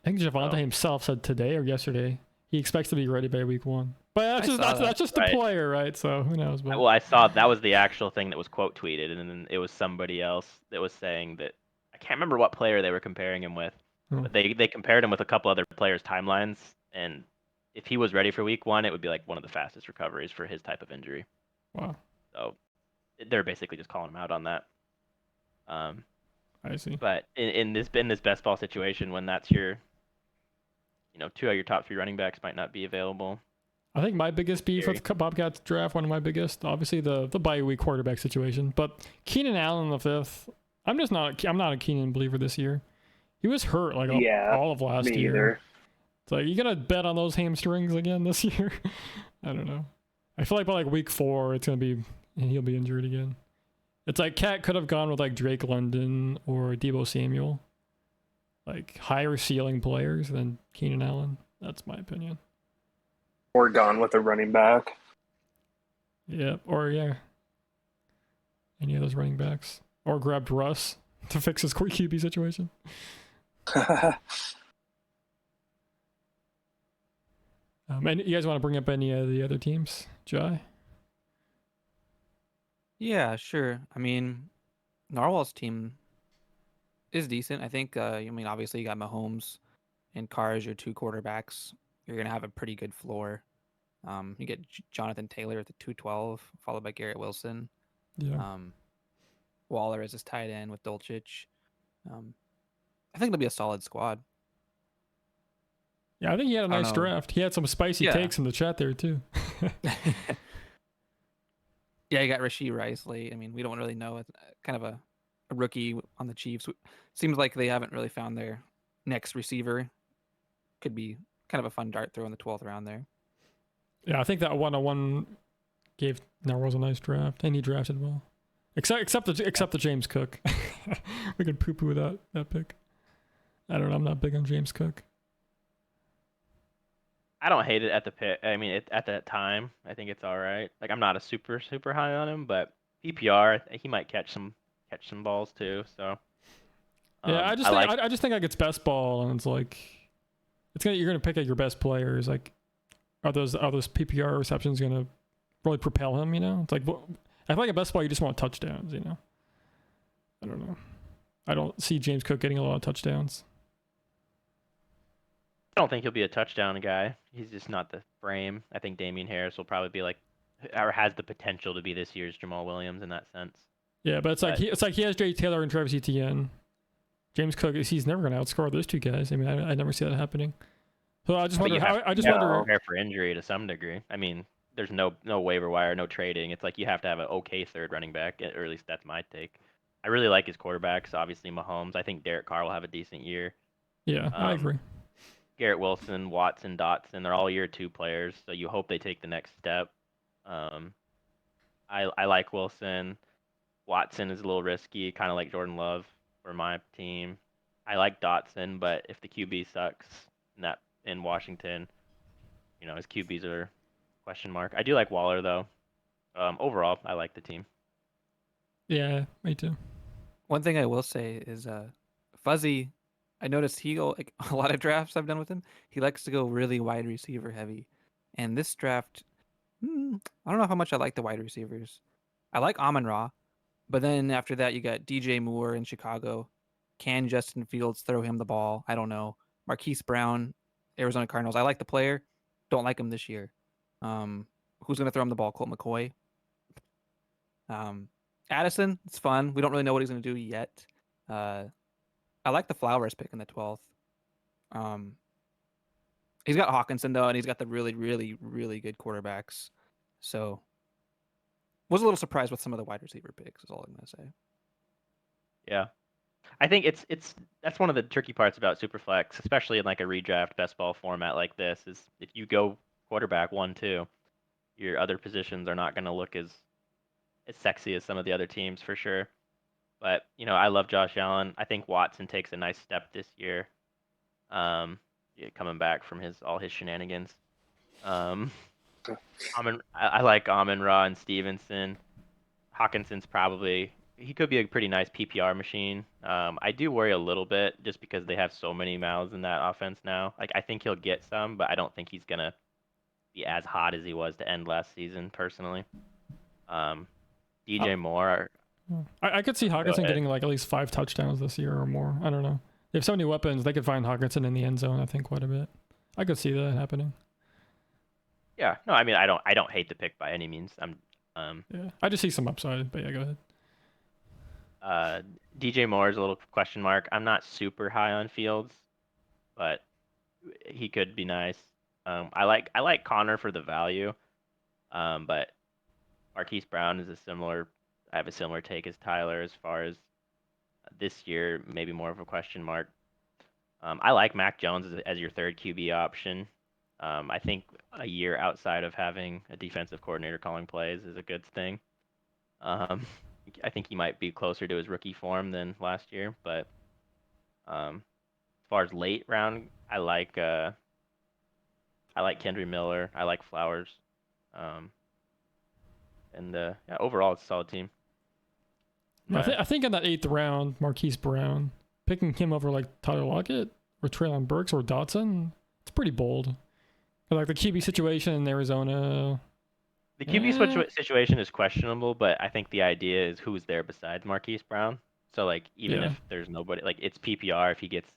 Speaker 1: think Javonte himself said today or yesterday he expects to be ready by week 1. But that's just
Speaker 2: Right.
Speaker 1: the player, right? So who knows? But
Speaker 2: Well, I saw that was the actual thing that was quote tweeted, and then it was somebody else that was saying that I can't remember what player they were comparing him with, but they compared him with a couple other players' timelines, and if he was ready for week 1, it would be like one of the fastest recoveries for his type of injury.
Speaker 1: Wow.
Speaker 2: So they're basically just calling him out on that.
Speaker 1: I see.
Speaker 2: But in this best ball situation, when that's your, 2 of your top 3 running backs might not be available.
Speaker 1: I think my biggest beef with Bobcats draft, one of my biggest, obviously the bye week quarterback situation. But Keenan Allen the 5th, I'm not a Keenan believer this year. He was hurt like all of last
Speaker 3: Me
Speaker 1: year.
Speaker 3: either.
Speaker 1: It's like, you gonna bet on those hamstrings again this year? I don't know. I feel like by like week 4, it's gonna be, and he'll be injured again. It's like Cat could have gone with like Drake London or Deebo Samuel, like higher ceiling players than Keenan Allen. That's my opinion.
Speaker 3: Or gone with a running back.
Speaker 1: Yeah, or yeah, any of those running backs, or grabbed Russ to fix his QB situation. And you guys want to bring up any of the other teams, Jai?
Speaker 4: Yeah, sure. I mean, Narwhal's team is decent. I think. Obviously you got Mahomes and Carr as your 2 quarterbacks. You're gonna have a pretty good floor. You get Jonathan Taylor at the 212, followed by Garrett Wilson.
Speaker 1: Yeah.
Speaker 4: Waller as his tight end with Dulcich. I think it'll be a solid squad.
Speaker 1: Yeah, I think he had a
Speaker 4: I don't
Speaker 1: nice
Speaker 4: know.
Speaker 1: draft. He had some spicy
Speaker 4: Yeah.
Speaker 1: takes in the chat there too.
Speaker 4: Yeah, you got Rashee Rice late. I mean, we don't really know. It's kind of a rookie on the Chiefs. Seems like they haven't really found their next receiver. Could be kind of a fun dart throw in the 12th round there.
Speaker 1: Yeah, I think that 101 gave Narwhals a nice draft, and he drafted well. Except the James Cook. We could poo-poo that pick. I don't know. I'm not big on James Cook.
Speaker 2: I don't hate it at the pick. I mean, at that time, I think it's all right. Like I'm not a super high on him, but PPR, he might catch some balls too. So
Speaker 1: Yeah,
Speaker 2: I
Speaker 1: I just think like it's best ball, and it's like you're gonna pick at your best players. Like, are those PPR receptions gonna really propel him? You know, it's like I feel like a best ball you just want touchdowns. You know, I don't know. I don't see James Cook getting a lot of touchdowns.
Speaker 2: I don't think he'll be a touchdown guy. He's just not the frame. I think Damian Harris will probably be like, or has the potential to be this year's Jamal Williams in that sense.
Speaker 1: Yeah, but it's like he has Jay Taylor and Travis Etienne. James Cook, he's never going to outscore those two guys. I mean, I never see that happening. So I just wonder
Speaker 2: prepare for injury to some degree. I mean, there's no waiver wire, no trading. It's like you have to have an okay third running back, or at least that's my take. I really like his quarterbacks. Obviously, Mahomes. I think Derek Carr will have a decent year.
Speaker 1: Yeah, I agree.
Speaker 2: Garrett Wilson, Watson, Dotson, they're all year 2 players, so you hope they take the next step. I like Wilson. Watson is a little risky, kind of like Jordan Love for my team. I like Dotson, but if the QB sucks in Washington, his QBs are question mark. I do like Waller though. Overall, I like the team.
Speaker 1: Yeah, me too.
Speaker 4: One thing I will say is Fuzzy, I noticed he go like a lot of drafts I've done with him. He likes to go really wide receiver heavy, and this draft, I don't know how much I like the wide receivers. I like Amon-Ra, but then after that you got DJ Moore in Chicago. Can Justin Fields throw him the ball? I don't know. Marquise Brown, Arizona Cardinals. I like the player, don't like him this year. Who's gonna throw him the ball? Colt McCoy. Addison, it's fun. We don't really know what he's gonna do yet. I like the Flowers pick in the 12th. He's got Hawkinson though, and he's got the really, really, really good quarterbacks. So, was a little surprised with some of the wide receiver picks. Is all I'm gonna say.
Speaker 2: Yeah, I think that's one of the tricky parts about Superflex, especially in like a redraft best ball format like this, is if you go quarterback 1-2, your other positions are not gonna look as sexy as some of the other teams for sure. But I love Josh Allen. I think Watson takes a nice step this year, coming back from all his shenanigans. I like Amon-Ra and Stevenson. Hawkinson's he could be a pretty nice PPR machine. I do worry a little bit just because they have so many mouths in that offense now. Like I think he'll get some, but I don't think he's gonna be as hot as he was to end last season personally. DJ Moore.
Speaker 1: I could see Hawkinson getting like at least 5 touchdowns this year or more. I don't know. They have so many weapons, they could find Hawkinson in the end zone, I think, quite a bit. I could see that happening.
Speaker 2: Yeah. No, I mean I don't hate the pick by any means.
Speaker 1: Yeah. I just see some upside, but yeah, go ahead.
Speaker 2: DJ Moore is a little question mark. I'm not super high on Fields, but he could be nice. I like Connor for the value. But Marquise Brown is I have a similar take as Tyler as far as this year, maybe more of a question mark. I like Mac Jones as your third QB option. I think a year outside of having a defensive coordinator calling plays is a good thing. I think he might be closer to his rookie form than last year, but as far as late round, I like Kendry Miller. I like Flowers. And overall, it's a solid team.
Speaker 1: I think in that 8th round, Marquise Brown, picking him over like Tyler Lockett or Traylon Burks or Dotson, it's pretty bold. Like the QB situation in Arizona.
Speaker 2: The QB situation is questionable, but I think the idea is who's there besides Marquise Brown. So like even if there's nobody, like it's PPR. If he gets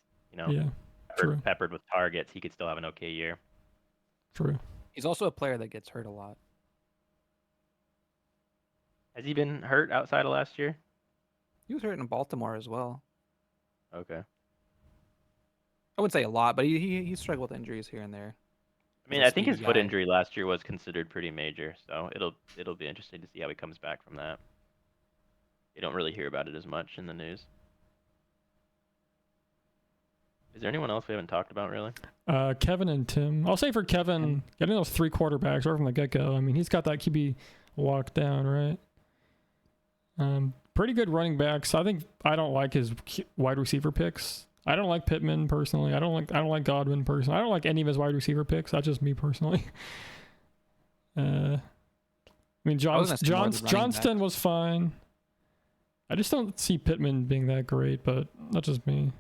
Speaker 2: peppered with targets, he could still have an okay year.
Speaker 1: True.
Speaker 4: He's also a player that gets hurt a lot.
Speaker 2: Has he been hurt outside of last year?
Speaker 4: He was hurt in Baltimore as well.
Speaker 2: Okay.
Speaker 4: I wouldn't say a lot, but he struggled with injuries here and there.
Speaker 2: I mean,
Speaker 4: He's a
Speaker 2: I think his
Speaker 4: speedy
Speaker 2: foot
Speaker 4: guy.
Speaker 2: injury last year was considered pretty major, so it'll be interesting to see how he comes back from that. You don't really hear about it as much in the news. Is there anyone else we haven't talked about really?
Speaker 1: Kevin and Tim. I'll say for Kevin, getting those 3 quarterbacks right from the get-go. I mean, he's got that QB locked down, right? Pretty good running backs. I don't like his wide receiver picks. I don't like Pittman personally. I don't like Godwin personally. I don't like any of his wide receiver picks. That's just me personally. I mean, Johnston was fine. I just don't see Pittman being that great, but that's just me.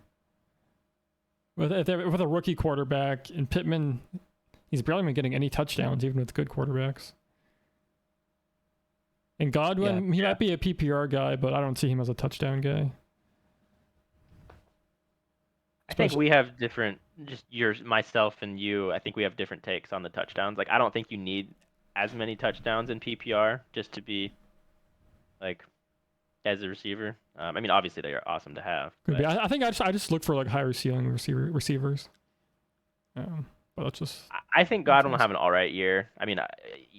Speaker 1: With a rookie quarterback and Pittman, he's barely been getting any touchdowns, even with good quarterbacks. And Godwin, he might be a PPR guy, but I don't see him as a touchdown guy.
Speaker 2: I think we have different, myself and you, I think we have different takes on the touchdowns. Like, I don't think you need as many touchdowns in PPR just to be, like, as a receiver. I mean, obviously they are awesome to have.
Speaker 1: But I think I just look for like higher ceiling receivers. But that's just.
Speaker 2: I think Godwin will have an all right year. I mean,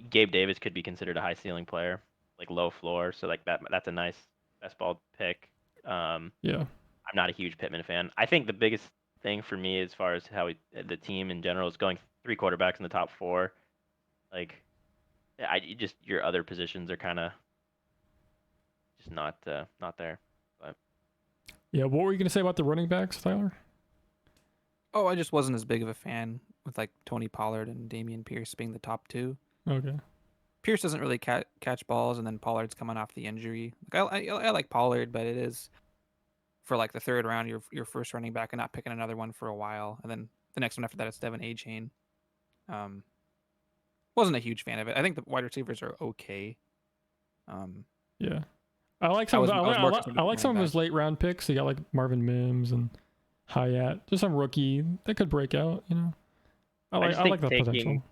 Speaker 2: Gabe Davis could be considered a high ceiling player, like low floor. So like that's a nice best ball pick.
Speaker 1: Yeah.
Speaker 2: I'm not a huge Pittman fan. I think the biggest thing for me as far as how the team in general is going 3 quarterbacks in the top 4. Like, your other positions are kind of just not there. But
Speaker 1: yeah, what were you gonna say about the running backs, Tyler?
Speaker 4: Oh, I just wasn't as big of a fan with like Tony Pollard and Damian Pierce being the top 2.
Speaker 1: Okay.
Speaker 4: Pierce doesn't really catch balls, and then Pollard's coming off the injury. Like I like Pollard, but it is for like the 3rd round, your first running back, and not picking another one for a while, and then the next one after that is Devin Achane. Wasn't a huge fan of it. I think the wide receivers are okay.
Speaker 1: Yeah. I like some of his late round picks. He got like Marvin Mims and Hyatt. Just some rookie that could break out, you know. I like that potential.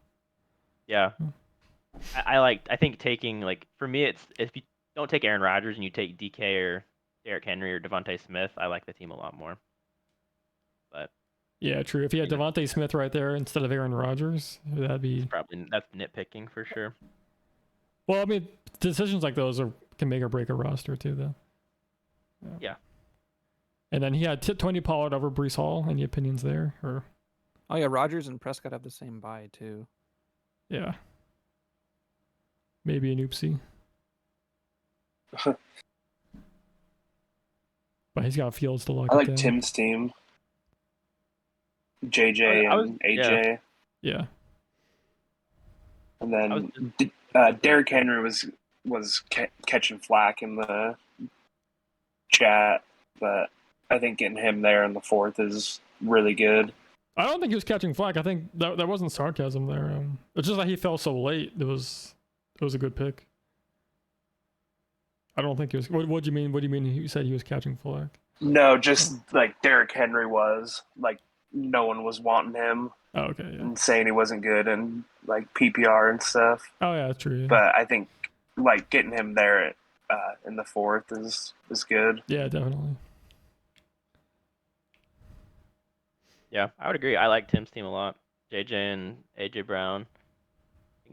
Speaker 2: Yeah. I think taking, like, for me, it's if you don't take Aaron Rodgers and you take DK or Derrick Henry or Devontae Smith, I like the team a lot more. But
Speaker 1: yeah, true. If you had Devontae Smith right there instead of Aaron Rodgers, that's
Speaker 2: nitpicking for sure.
Speaker 1: Well, I mean, decisions like those can make or break a roster too, though.
Speaker 2: Yeah.
Speaker 1: And then he had Tony Pollard over Breece Hall. Any opinions there? Or
Speaker 4: oh yeah, Rodgers and Prescott have the same bye too.
Speaker 1: Yeah. Maybe an oopsie. But he's got Fields to lock.
Speaker 3: I like Tim's team. JJ and AJ.
Speaker 1: Yeah.
Speaker 3: And then Derrick Henry was catching flack in the chat, but I think getting him there in the 4th is really good.
Speaker 1: I don't think he was catching flack. I think that wasn't sarcasm there. It's just that he fell so late. It was a good pick. I don't think he was. What do you mean? What do you mean? You said he was catching flack?
Speaker 3: No, just like Derrick Henry was. Like, no one was wanting him.
Speaker 1: Oh, okay, yeah.
Speaker 3: And saying he wasn't good and like PPR and stuff.
Speaker 1: Oh yeah, that's true. Yeah.
Speaker 3: But I think like getting him there in the 4th is good.
Speaker 1: Yeah, definitely.
Speaker 2: Yeah, I would agree. I like Tim's team a lot. JJ and AJ Brown,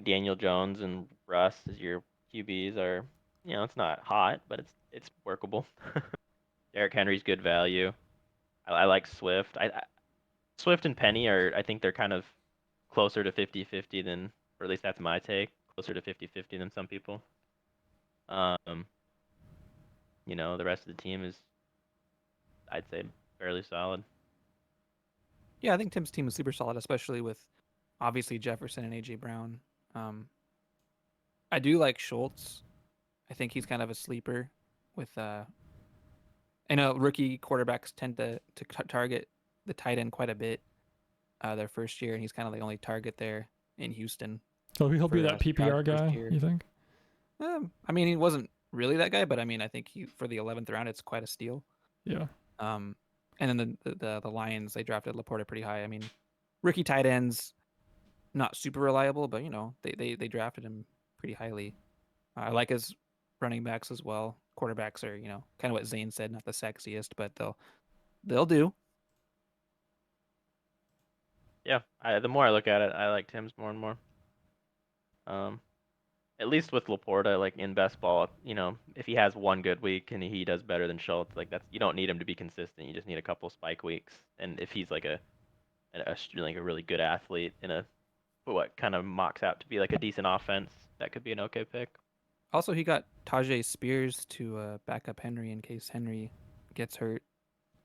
Speaker 2: Daniel Jones and Russ as your QBs are, it's not hot, but it's workable. Derrick Henry's good value. I like Swift. Swift and Penny I think they're kind of closer to 50-50 than, or at least that's my take, closer to 50-50 than some people. The rest of the team is, I'd say, fairly solid.
Speaker 4: Yeah, I think Tim's team is super solid, especially with obviously Jefferson and AJ Brown. I do like Schultz. I think he's kind of a sleeper with I know rookie quarterbacks tend to target the tight end quite a bit their first year, and he's kind of the only target there in Houston.
Speaker 1: So he'll be that PPR guy, you think?
Speaker 4: I mean, he wasn't really that guy, but I mean, I think for the 11th round, it's quite a steal.
Speaker 1: Yeah.
Speaker 4: And then the Lions, they drafted Laporta pretty high. I mean, rookie tight ends, not super reliable, but they drafted him pretty highly. I like his running backs as well. Quarterbacks are kind of what Zane said, not the sexiest, but they'll do.
Speaker 2: Yeah, the more I look at it, I like Tim's more and more. At least with Laporta, like in best ball, if he has one good week and he does better than Schultz, like you don't need him to be consistent. You just need a couple spike weeks. And if he's like like a really good athlete in what kind of mocks out to be like a decent offense, that could be an okay pick.
Speaker 4: Also, he got Tajay Spears to back up Henry in case Henry gets hurt.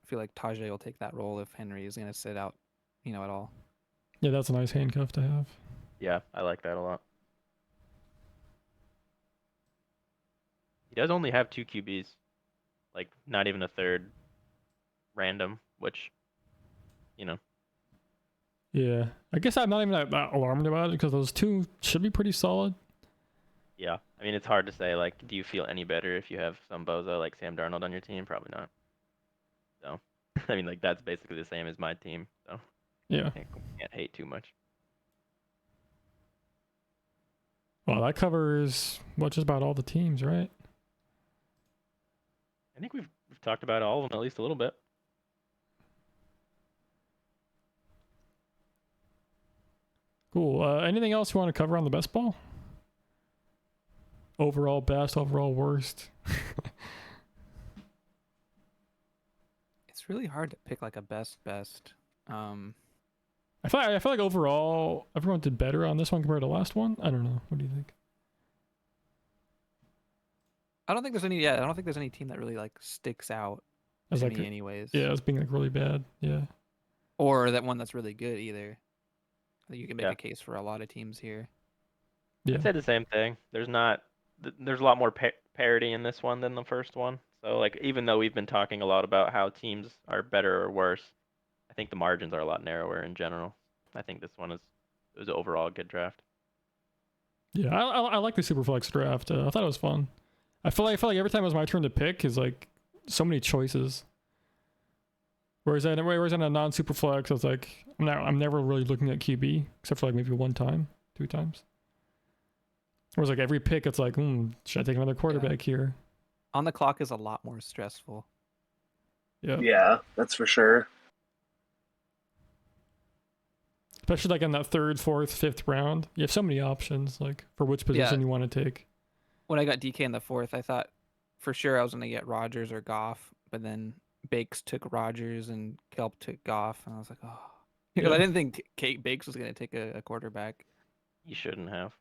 Speaker 4: I feel like Tajay will take that role if Henry is going to sit out, at all.
Speaker 1: Yeah, that's a nice handcuff to have.
Speaker 2: Yeah, I like that a lot. He does only have 2 QBs, like not even a third random, which,
Speaker 1: Yeah, I guess I'm not even that alarmed about it because those 2 should be pretty solid.
Speaker 2: yeah. I mean, it's hard to say, like, do you feel any better if you have some bozo like Sam Darnold on your team? Probably not. So, I mean, like, that's basically the same as my team, so
Speaker 1: Yeah.
Speaker 2: can't hate too much.
Speaker 1: Well, that covers just about all the teams, right?
Speaker 2: I think we've talked about all of them at least a little bit.
Speaker 1: Cool. Anything else you want to cover on the best ball? Overall best, overall worst.
Speaker 4: It's really hard to pick like a best.
Speaker 1: I feel like overall everyone did better on this one compared to the last one. I don't know. What do you think?
Speaker 4: I don't think there's any team that really like sticks out
Speaker 1: As
Speaker 4: to
Speaker 1: like
Speaker 4: me anyways.
Speaker 1: yeah, as being like really bad. Yeah.
Speaker 4: Or that one that's really good either. I think you can make
Speaker 2: Yeah.
Speaker 4: a case for a lot of teams here.
Speaker 1: Yeah.
Speaker 2: I'd say the same thing. There's a lot more parity in this one than the first one. So, like, even though we've been talking a lot about how teams are better or worse, I think the margins are a lot narrower in general. I think this one was overall a good draft.
Speaker 1: Yeah, I like the Superflex draft. I thought it was fun. I feel like every time it was my turn to pick is like so many choices. Whereas in a non-Superflex, I was like, I'm never really looking at QB except for like maybe 1 time, 2 times. Whereas like every pick, it's like, should I take another quarterback here?
Speaker 4: On the clock is a lot more stressful.
Speaker 1: Yeah.
Speaker 3: Yeah, that's for sure.
Speaker 1: Especially like in that 3rd, 4th, 5th round, you have so many options like for which position you want to take.
Speaker 4: When I got DK in the 4th, I thought for sure I was going to get Rodgers or Goff, but then Bakes took Rodgers and Kelp took Goff, and I was like, oh, because I didn't think Kate Bakes was going to take a quarterback.
Speaker 2: You shouldn't have.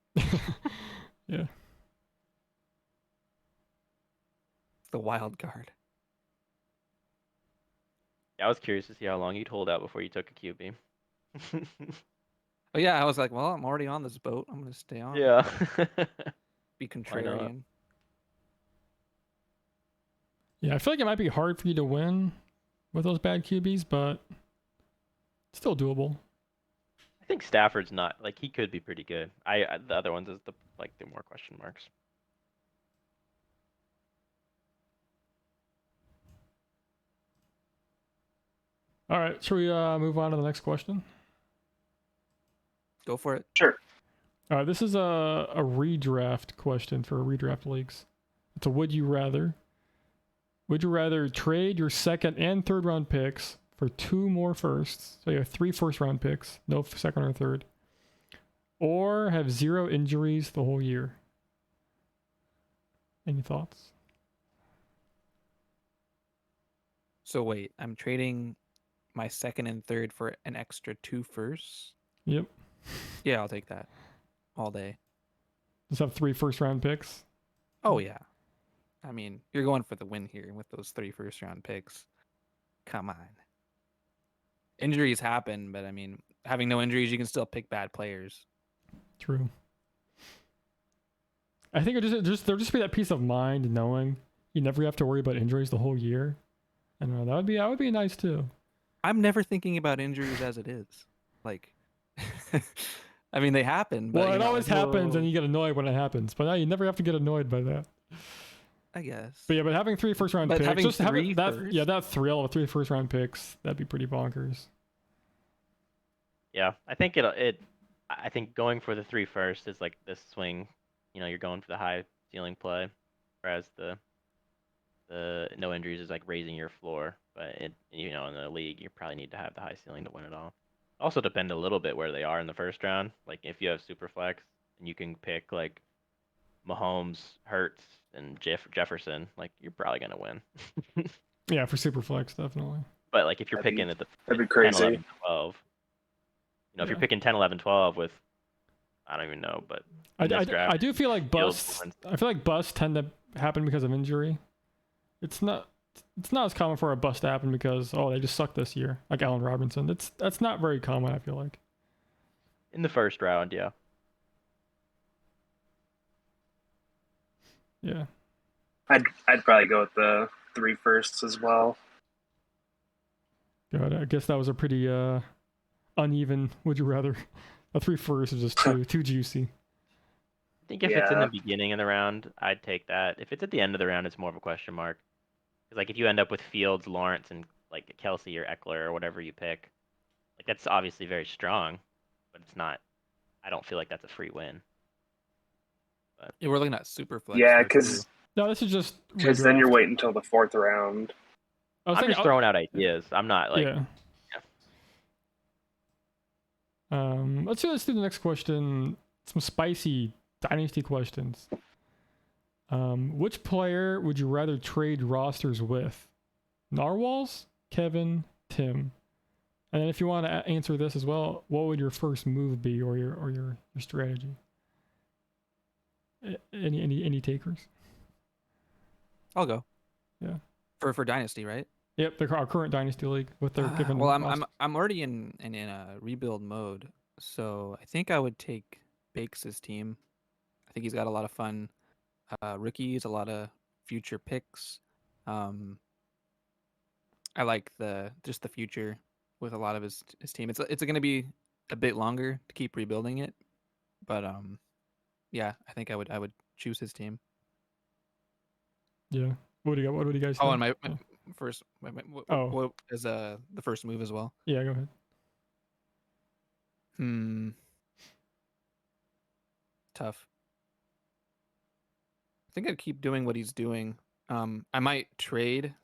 Speaker 1: Yeah.
Speaker 4: It's the wild card.
Speaker 2: Yeah, I was curious to see how long you'd hold out before you took a QB.
Speaker 4: But yeah, I was like, well, I'm already on this boat. I'm going to stay on.
Speaker 2: Yeah.
Speaker 4: Be contrarian.
Speaker 1: Yeah, I feel like it might be hard for you to win with those bad QBs, but it's still doable.
Speaker 2: I think Stafford's not, like, he could be pretty good. The other ones is the more question marks.
Speaker 1: All right, should we move on to the next question?
Speaker 4: Go for it.
Speaker 3: Sure.
Speaker 1: All right, this is a redraft question for redraft leagues. It's a would you rather. Would you rather trade your 2nd and 3rd round picks for 2 more firsts? So you have 3 first round picks, no 2nd or 3rd. Or have 0 injuries the whole year? Any thoughts?
Speaker 4: So wait, I'm trading my 2nd and 3rd for an extra 2 firsts?
Speaker 1: Yep.
Speaker 4: Yeah, I'll take that all day.
Speaker 1: Just have 3 first round picks.
Speaker 4: Oh yeah. I mean, you're going for the win here with those 3 first round picks. Come on. Injuries happen, but I mean, having no injuries, you can still pick bad players.
Speaker 1: True. I think there'll just be that peace of mind knowing you never have to worry about injuries the whole year. I don't know, that would be nice too.
Speaker 4: I'm never thinking about injuries as it is. Like, I mean, they happen. But,
Speaker 1: Well, it always happens,
Speaker 4: whoa.
Speaker 1: and you get annoyed when it happens. But now you never have to get annoyed by that.
Speaker 4: I guess.
Speaker 1: But yeah, but having 3 first round
Speaker 4: But
Speaker 1: picks,
Speaker 4: having
Speaker 1: just having
Speaker 4: 3
Speaker 1: that,
Speaker 4: first?
Speaker 1: yeah, that thrill of 3 first round picks, that'd be pretty bonkers.
Speaker 2: Yeah, I think I think going for the 3 first is like this swing. You're going for the high ceiling play, whereas the no injuries is like raising your floor. But in the league, you probably need to have the high ceiling to win it all. Also depend a little bit where they are in the first round. Like if you have Superflex and you can pick like Mahomes, Hurts, and Jefferson, like you're probably gonna win.
Speaker 1: Yeah, for Superflex, definitely.
Speaker 2: But like if you're
Speaker 3: That'd be-
Speaker 2: picking at the
Speaker 3: that'd be
Speaker 2: 10,
Speaker 3: crazy.
Speaker 2: 11, 12, if you're
Speaker 1: Yeah.
Speaker 2: picking 10, 11, 12 with, I don't even know, but in this draft,
Speaker 1: I do feel like
Speaker 2: Fields
Speaker 1: busts.
Speaker 2: wins.
Speaker 1: I feel like busts tend to happen because of injury. It's not as common for a bust to happen because they just suck this year, like Allen Robinson. That's not very common. I feel like.
Speaker 2: In the first round, yeah.
Speaker 1: Yeah.
Speaker 3: I'd probably go with the 3 firsts as well.
Speaker 1: God, I guess that was a pretty uneven. Would you rather? A 3 first is just too juicy.
Speaker 2: I think if it's in
Speaker 3: Yeah.
Speaker 2: the beginning of the round, I'd take that. If it's at the end of the round, it's more of a question mark. Because like if you end up with Fields, Lawrence, and like Kelsey or Eckler or whatever you pick, like that's obviously very strong, but it's not. I don't feel like that's a free win.
Speaker 4: Yeah, we're looking at Superflex.
Speaker 3: Yeah,
Speaker 4: though,
Speaker 3: because
Speaker 4: too.
Speaker 1: No, this is just
Speaker 3: then you're
Speaker 1: redraft.
Speaker 3: waiting until the 4th round.
Speaker 2: I'm just throwing out ideas. I'm not like.
Speaker 1: Yeah. Let's do the next question. Some spicy dynasty questions. Which player would you rather trade rosters with? Narwhals, Kevin, Tim. And then if you want to answer this as well, what would your first move be, or your strategy? Any takers?
Speaker 4: I'll go.
Speaker 1: Yeah.
Speaker 4: For Dynasty, right?
Speaker 1: Yep, our current dynasty league with their given.
Speaker 4: Well, I'm
Speaker 1: rosters.
Speaker 4: I'm already in a rebuild mode, so I think I would take Bakes' team. I think he's got a lot of fun rookies, a lot of future picks. I like the future with a lot of his team. It's going to be a bit longer to keep rebuilding it, but yeah, I think I would choose his team.
Speaker 1: Yeah. What do you got? What do you guys
Speaker 4: Oh,
Speaker 1: think?
Speaker 4: and my
Speaker 1: Yeah.
Speaker 4: first what
Speaker 1: Oh.
Speaker 4: is the first move as well?
Speaker 1: Yeah, go ahead.
Speaker 4: Tough. I think I'd keep doing what he's doing. I might trade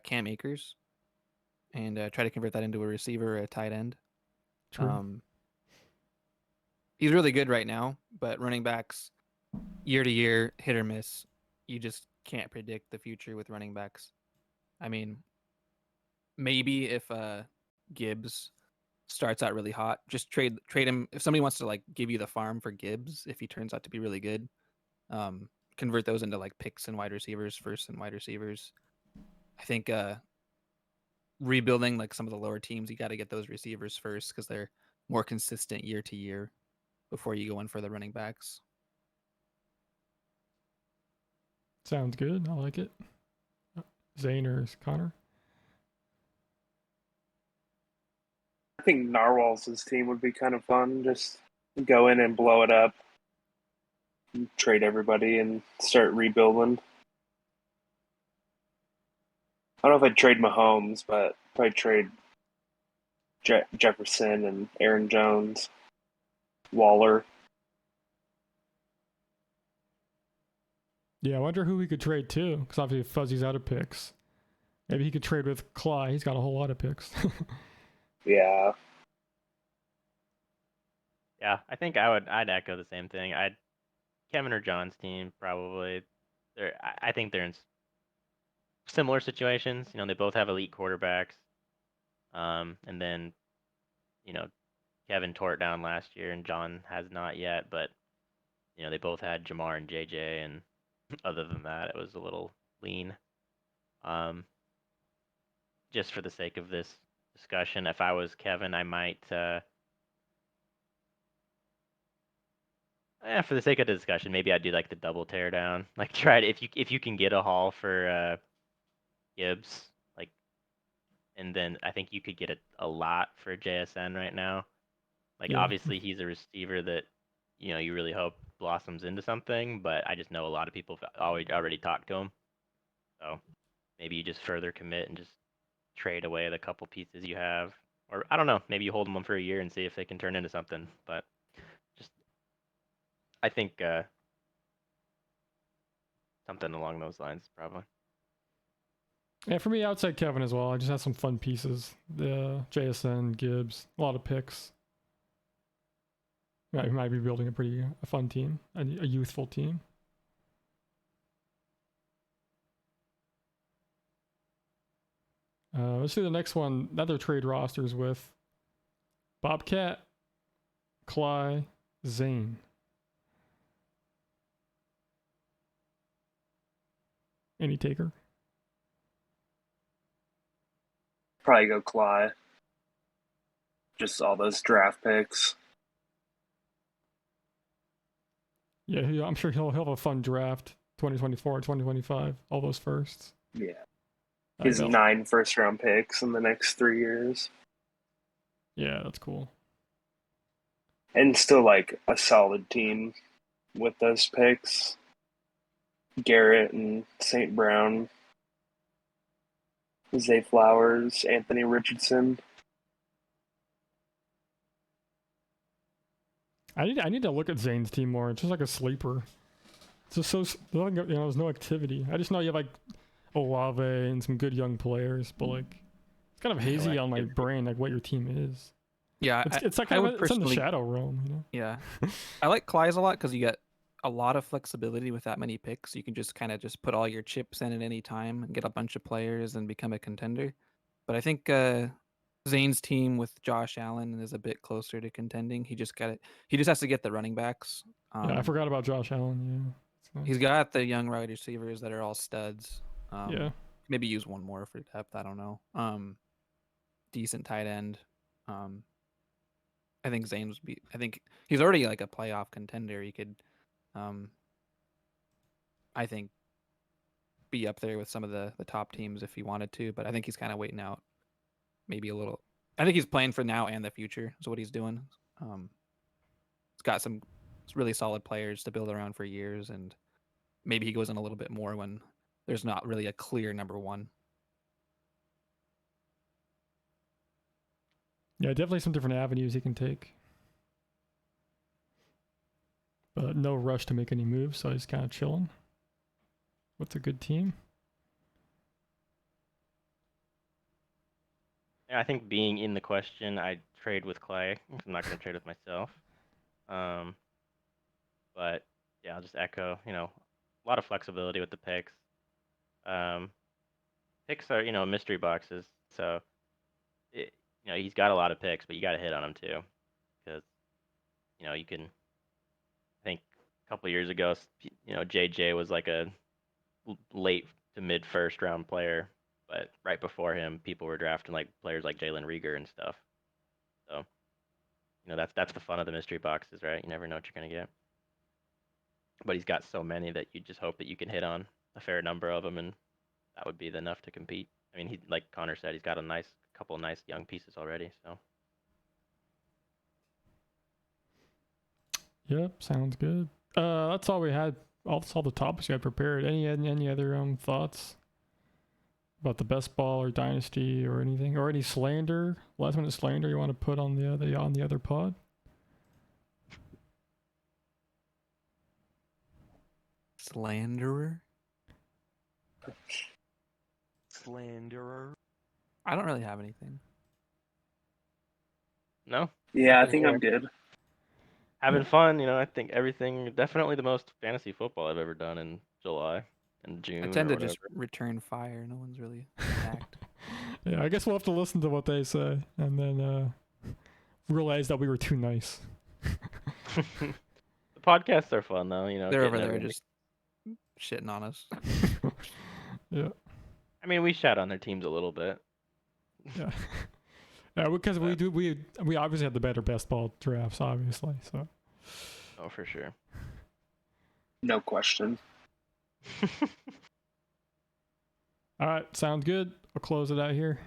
Speaker 4: Cam Akers and try to convert that into a receiver or a tight end.
Speaker 1: True.
Speaker 4: He's really good right now, but running backs year to year, hit or miss. You just can't predict the future with running backs. I mean, maybe if Gibbs starts out really hot, just trade him. If somebody wants to like give you the farm for Gibbs, if he turns out to be really good, convert those into like picks and wide receivers, first and wide receivers. I think rebuilding like some of the lower teams, you got to get those receivers first because they're more consistent year to year before you go in for the running backs.
Speaker 1: Sounds good. I like it. Zane or Connor?
Speaker 3: I think Narwhal's team would be kind of fun. Just go in and blow it up, trade everybody, and start rebuilding. I don't know if I'd trade Mahomes, but probably trade Jefferson and Aaron Jones, Waller.
Speaker 1: Yeah, I wonder who he could trade to, because obviously Fuzzy's out of picks. Maybe he could trade with Cly. He's got a whole lot of picks.
Speaker 3: Yeah.
Speaker 2: Yeah, I think I'd echo the same thing. Kevin or John's team probably. I think they're in similar situations. They both have elite quarterbacks. And then, Kevin tore it down last year, and John has not yet. But they both had Jamar and JJ, and other than that, it was a little lean. Just for the sake of this discussion, if I was Kevin, I might. For the sake of the discussion, maybe I'd do like the double tear down. Like try it if you can get a haul for Gibbs, like, and then I think you could get a lot for JSN right now. Like
Speaker 1: Yeah.
Speaker 2: obviously he's a receiver that you really hope blossoms into something, but I just know a lot of people have already talked to him. So maybe you just further commit and just trade away the couple pieces you have, or I don't know, maybe you hold them for a year and see if they can turn into something. But just I think something along those lines, probably.
Speaker 1: Yeah, for me, outside Kevin as well. I just had some fun pieces. The JSN, Gibbs, a lot of picks. Yeah, we might be building a fun team, a youthful team. Let's see the next one. Another trade rosters with Bobcat, Cly, Zane. Any taker?
Speaker 3: Probably go Cly. Just all those draft picks.
Speaker 1: Yeah, I'm sure he'll have a fun draft. 2024, 2025, all those firsts.
Speaker 3: Yeah. His 9 first-round picks in the next 3 years.
Speaker 1: Yeah, that's cool.
Speaker 3: And still, like, a solid team with those picks. Garrett and St. Brown. Zay Flowers, Anthony Richardson.
Speaker 1: I need to look at Zane's team more. It's just like a sleeper. It's just so, there's no activity. I just know you have like Olave and some good young players, but like it's kind of hazy on my brain, like what your team is.
Speaker 4: Yeah,
Speaker 1: it's like kind of it's in the shadow realm, you know.
Speaker 4: Yeah, I like Cly's a lot because you get a lot of flexibility with that many picks. You can just kind of just put all your chips in at any time and get a bunch of players and become a contender. But I think Zane's team with Josh Allen is a bit closer to contending. He just has to get the running backs.
Speaker 1: Yeah, I forgot about Josh Allen. Yeah,
Speaker 4: he's got the young wide receivers that are all studs.
Speaker 1: Yeah,
Speaker 4: maybe use one more for depth. I don't know. Decent tight end. I think Zane would be. I think he's already like a playoff contender. He could, I think, be up there with some of the top teams if he wanted to. But I think he's kind of waiting out, maybe a little. I think he's playing for now and the future. Is what he's doing. He's got some really solid players to build around for years, and maybe he goes in a little bit more when there's not really a clear number one.
Speaker 1: Yeah, definitely some different avenues he can take. But no rush to make any moves, so he's kind of chilling. What's a good team?
Speaker 2: Yeah, I think being in the question, I'd trade with Clay. I'm not going to trade with myself. But yeah, I'll just echo, a lot of flexibility with the picks. Picks are, mystery boxes. So, he's got a lot of picks, but you got to hit on them too. Because, you can, I think a couple years ago, JJ was like a late to mid first round player. But right before him, people were drafting like players like Jalen Rieger and stuff. So, that's the fun of the mystery boxes, right? You never know what you're gonna get. But he's got so many that you just hope that you can hit on a fair number of them, and that would be enough to compete. I mean, he, like Connor said, he's got a couple of nice young pieces already. So.
Speaker 1: Yep, sounds good. That's all we had. That's all the topics we had prepared. Any other thoughts about the best ball or dynasty or anything, or any slander, last minute slander you want to put on the other pod?
Speaker 4: Slanderer. I don't really have anything.
Speaker 2: No.
Speaker 3: Yeah, I think I'm good.
Speaker 2: Having fun, I think everything. Definitely the most fantasy football I've ever done in July and June.
Speaker 4: I tend to just return fire. No one's really attacked.
Speaker 1: Yeah, I guess we'll have to listen to what they say and then realize that we were too nice.
Speaker 2: The podcasts are fun though,
Speaker 4: They're over there just shitting on us.
Speaker 1: Yeah.
Speaker 2: I mean, we shout on their teams a little bit.
Speaker 1: Yeah. Yeah, because we obviously had the better best ball drafts, obviously. So.
Speaker 2: Oh, for sure.
Speaker 3: No question.
Speaker 1: All right, sounds good. I'll close it out here.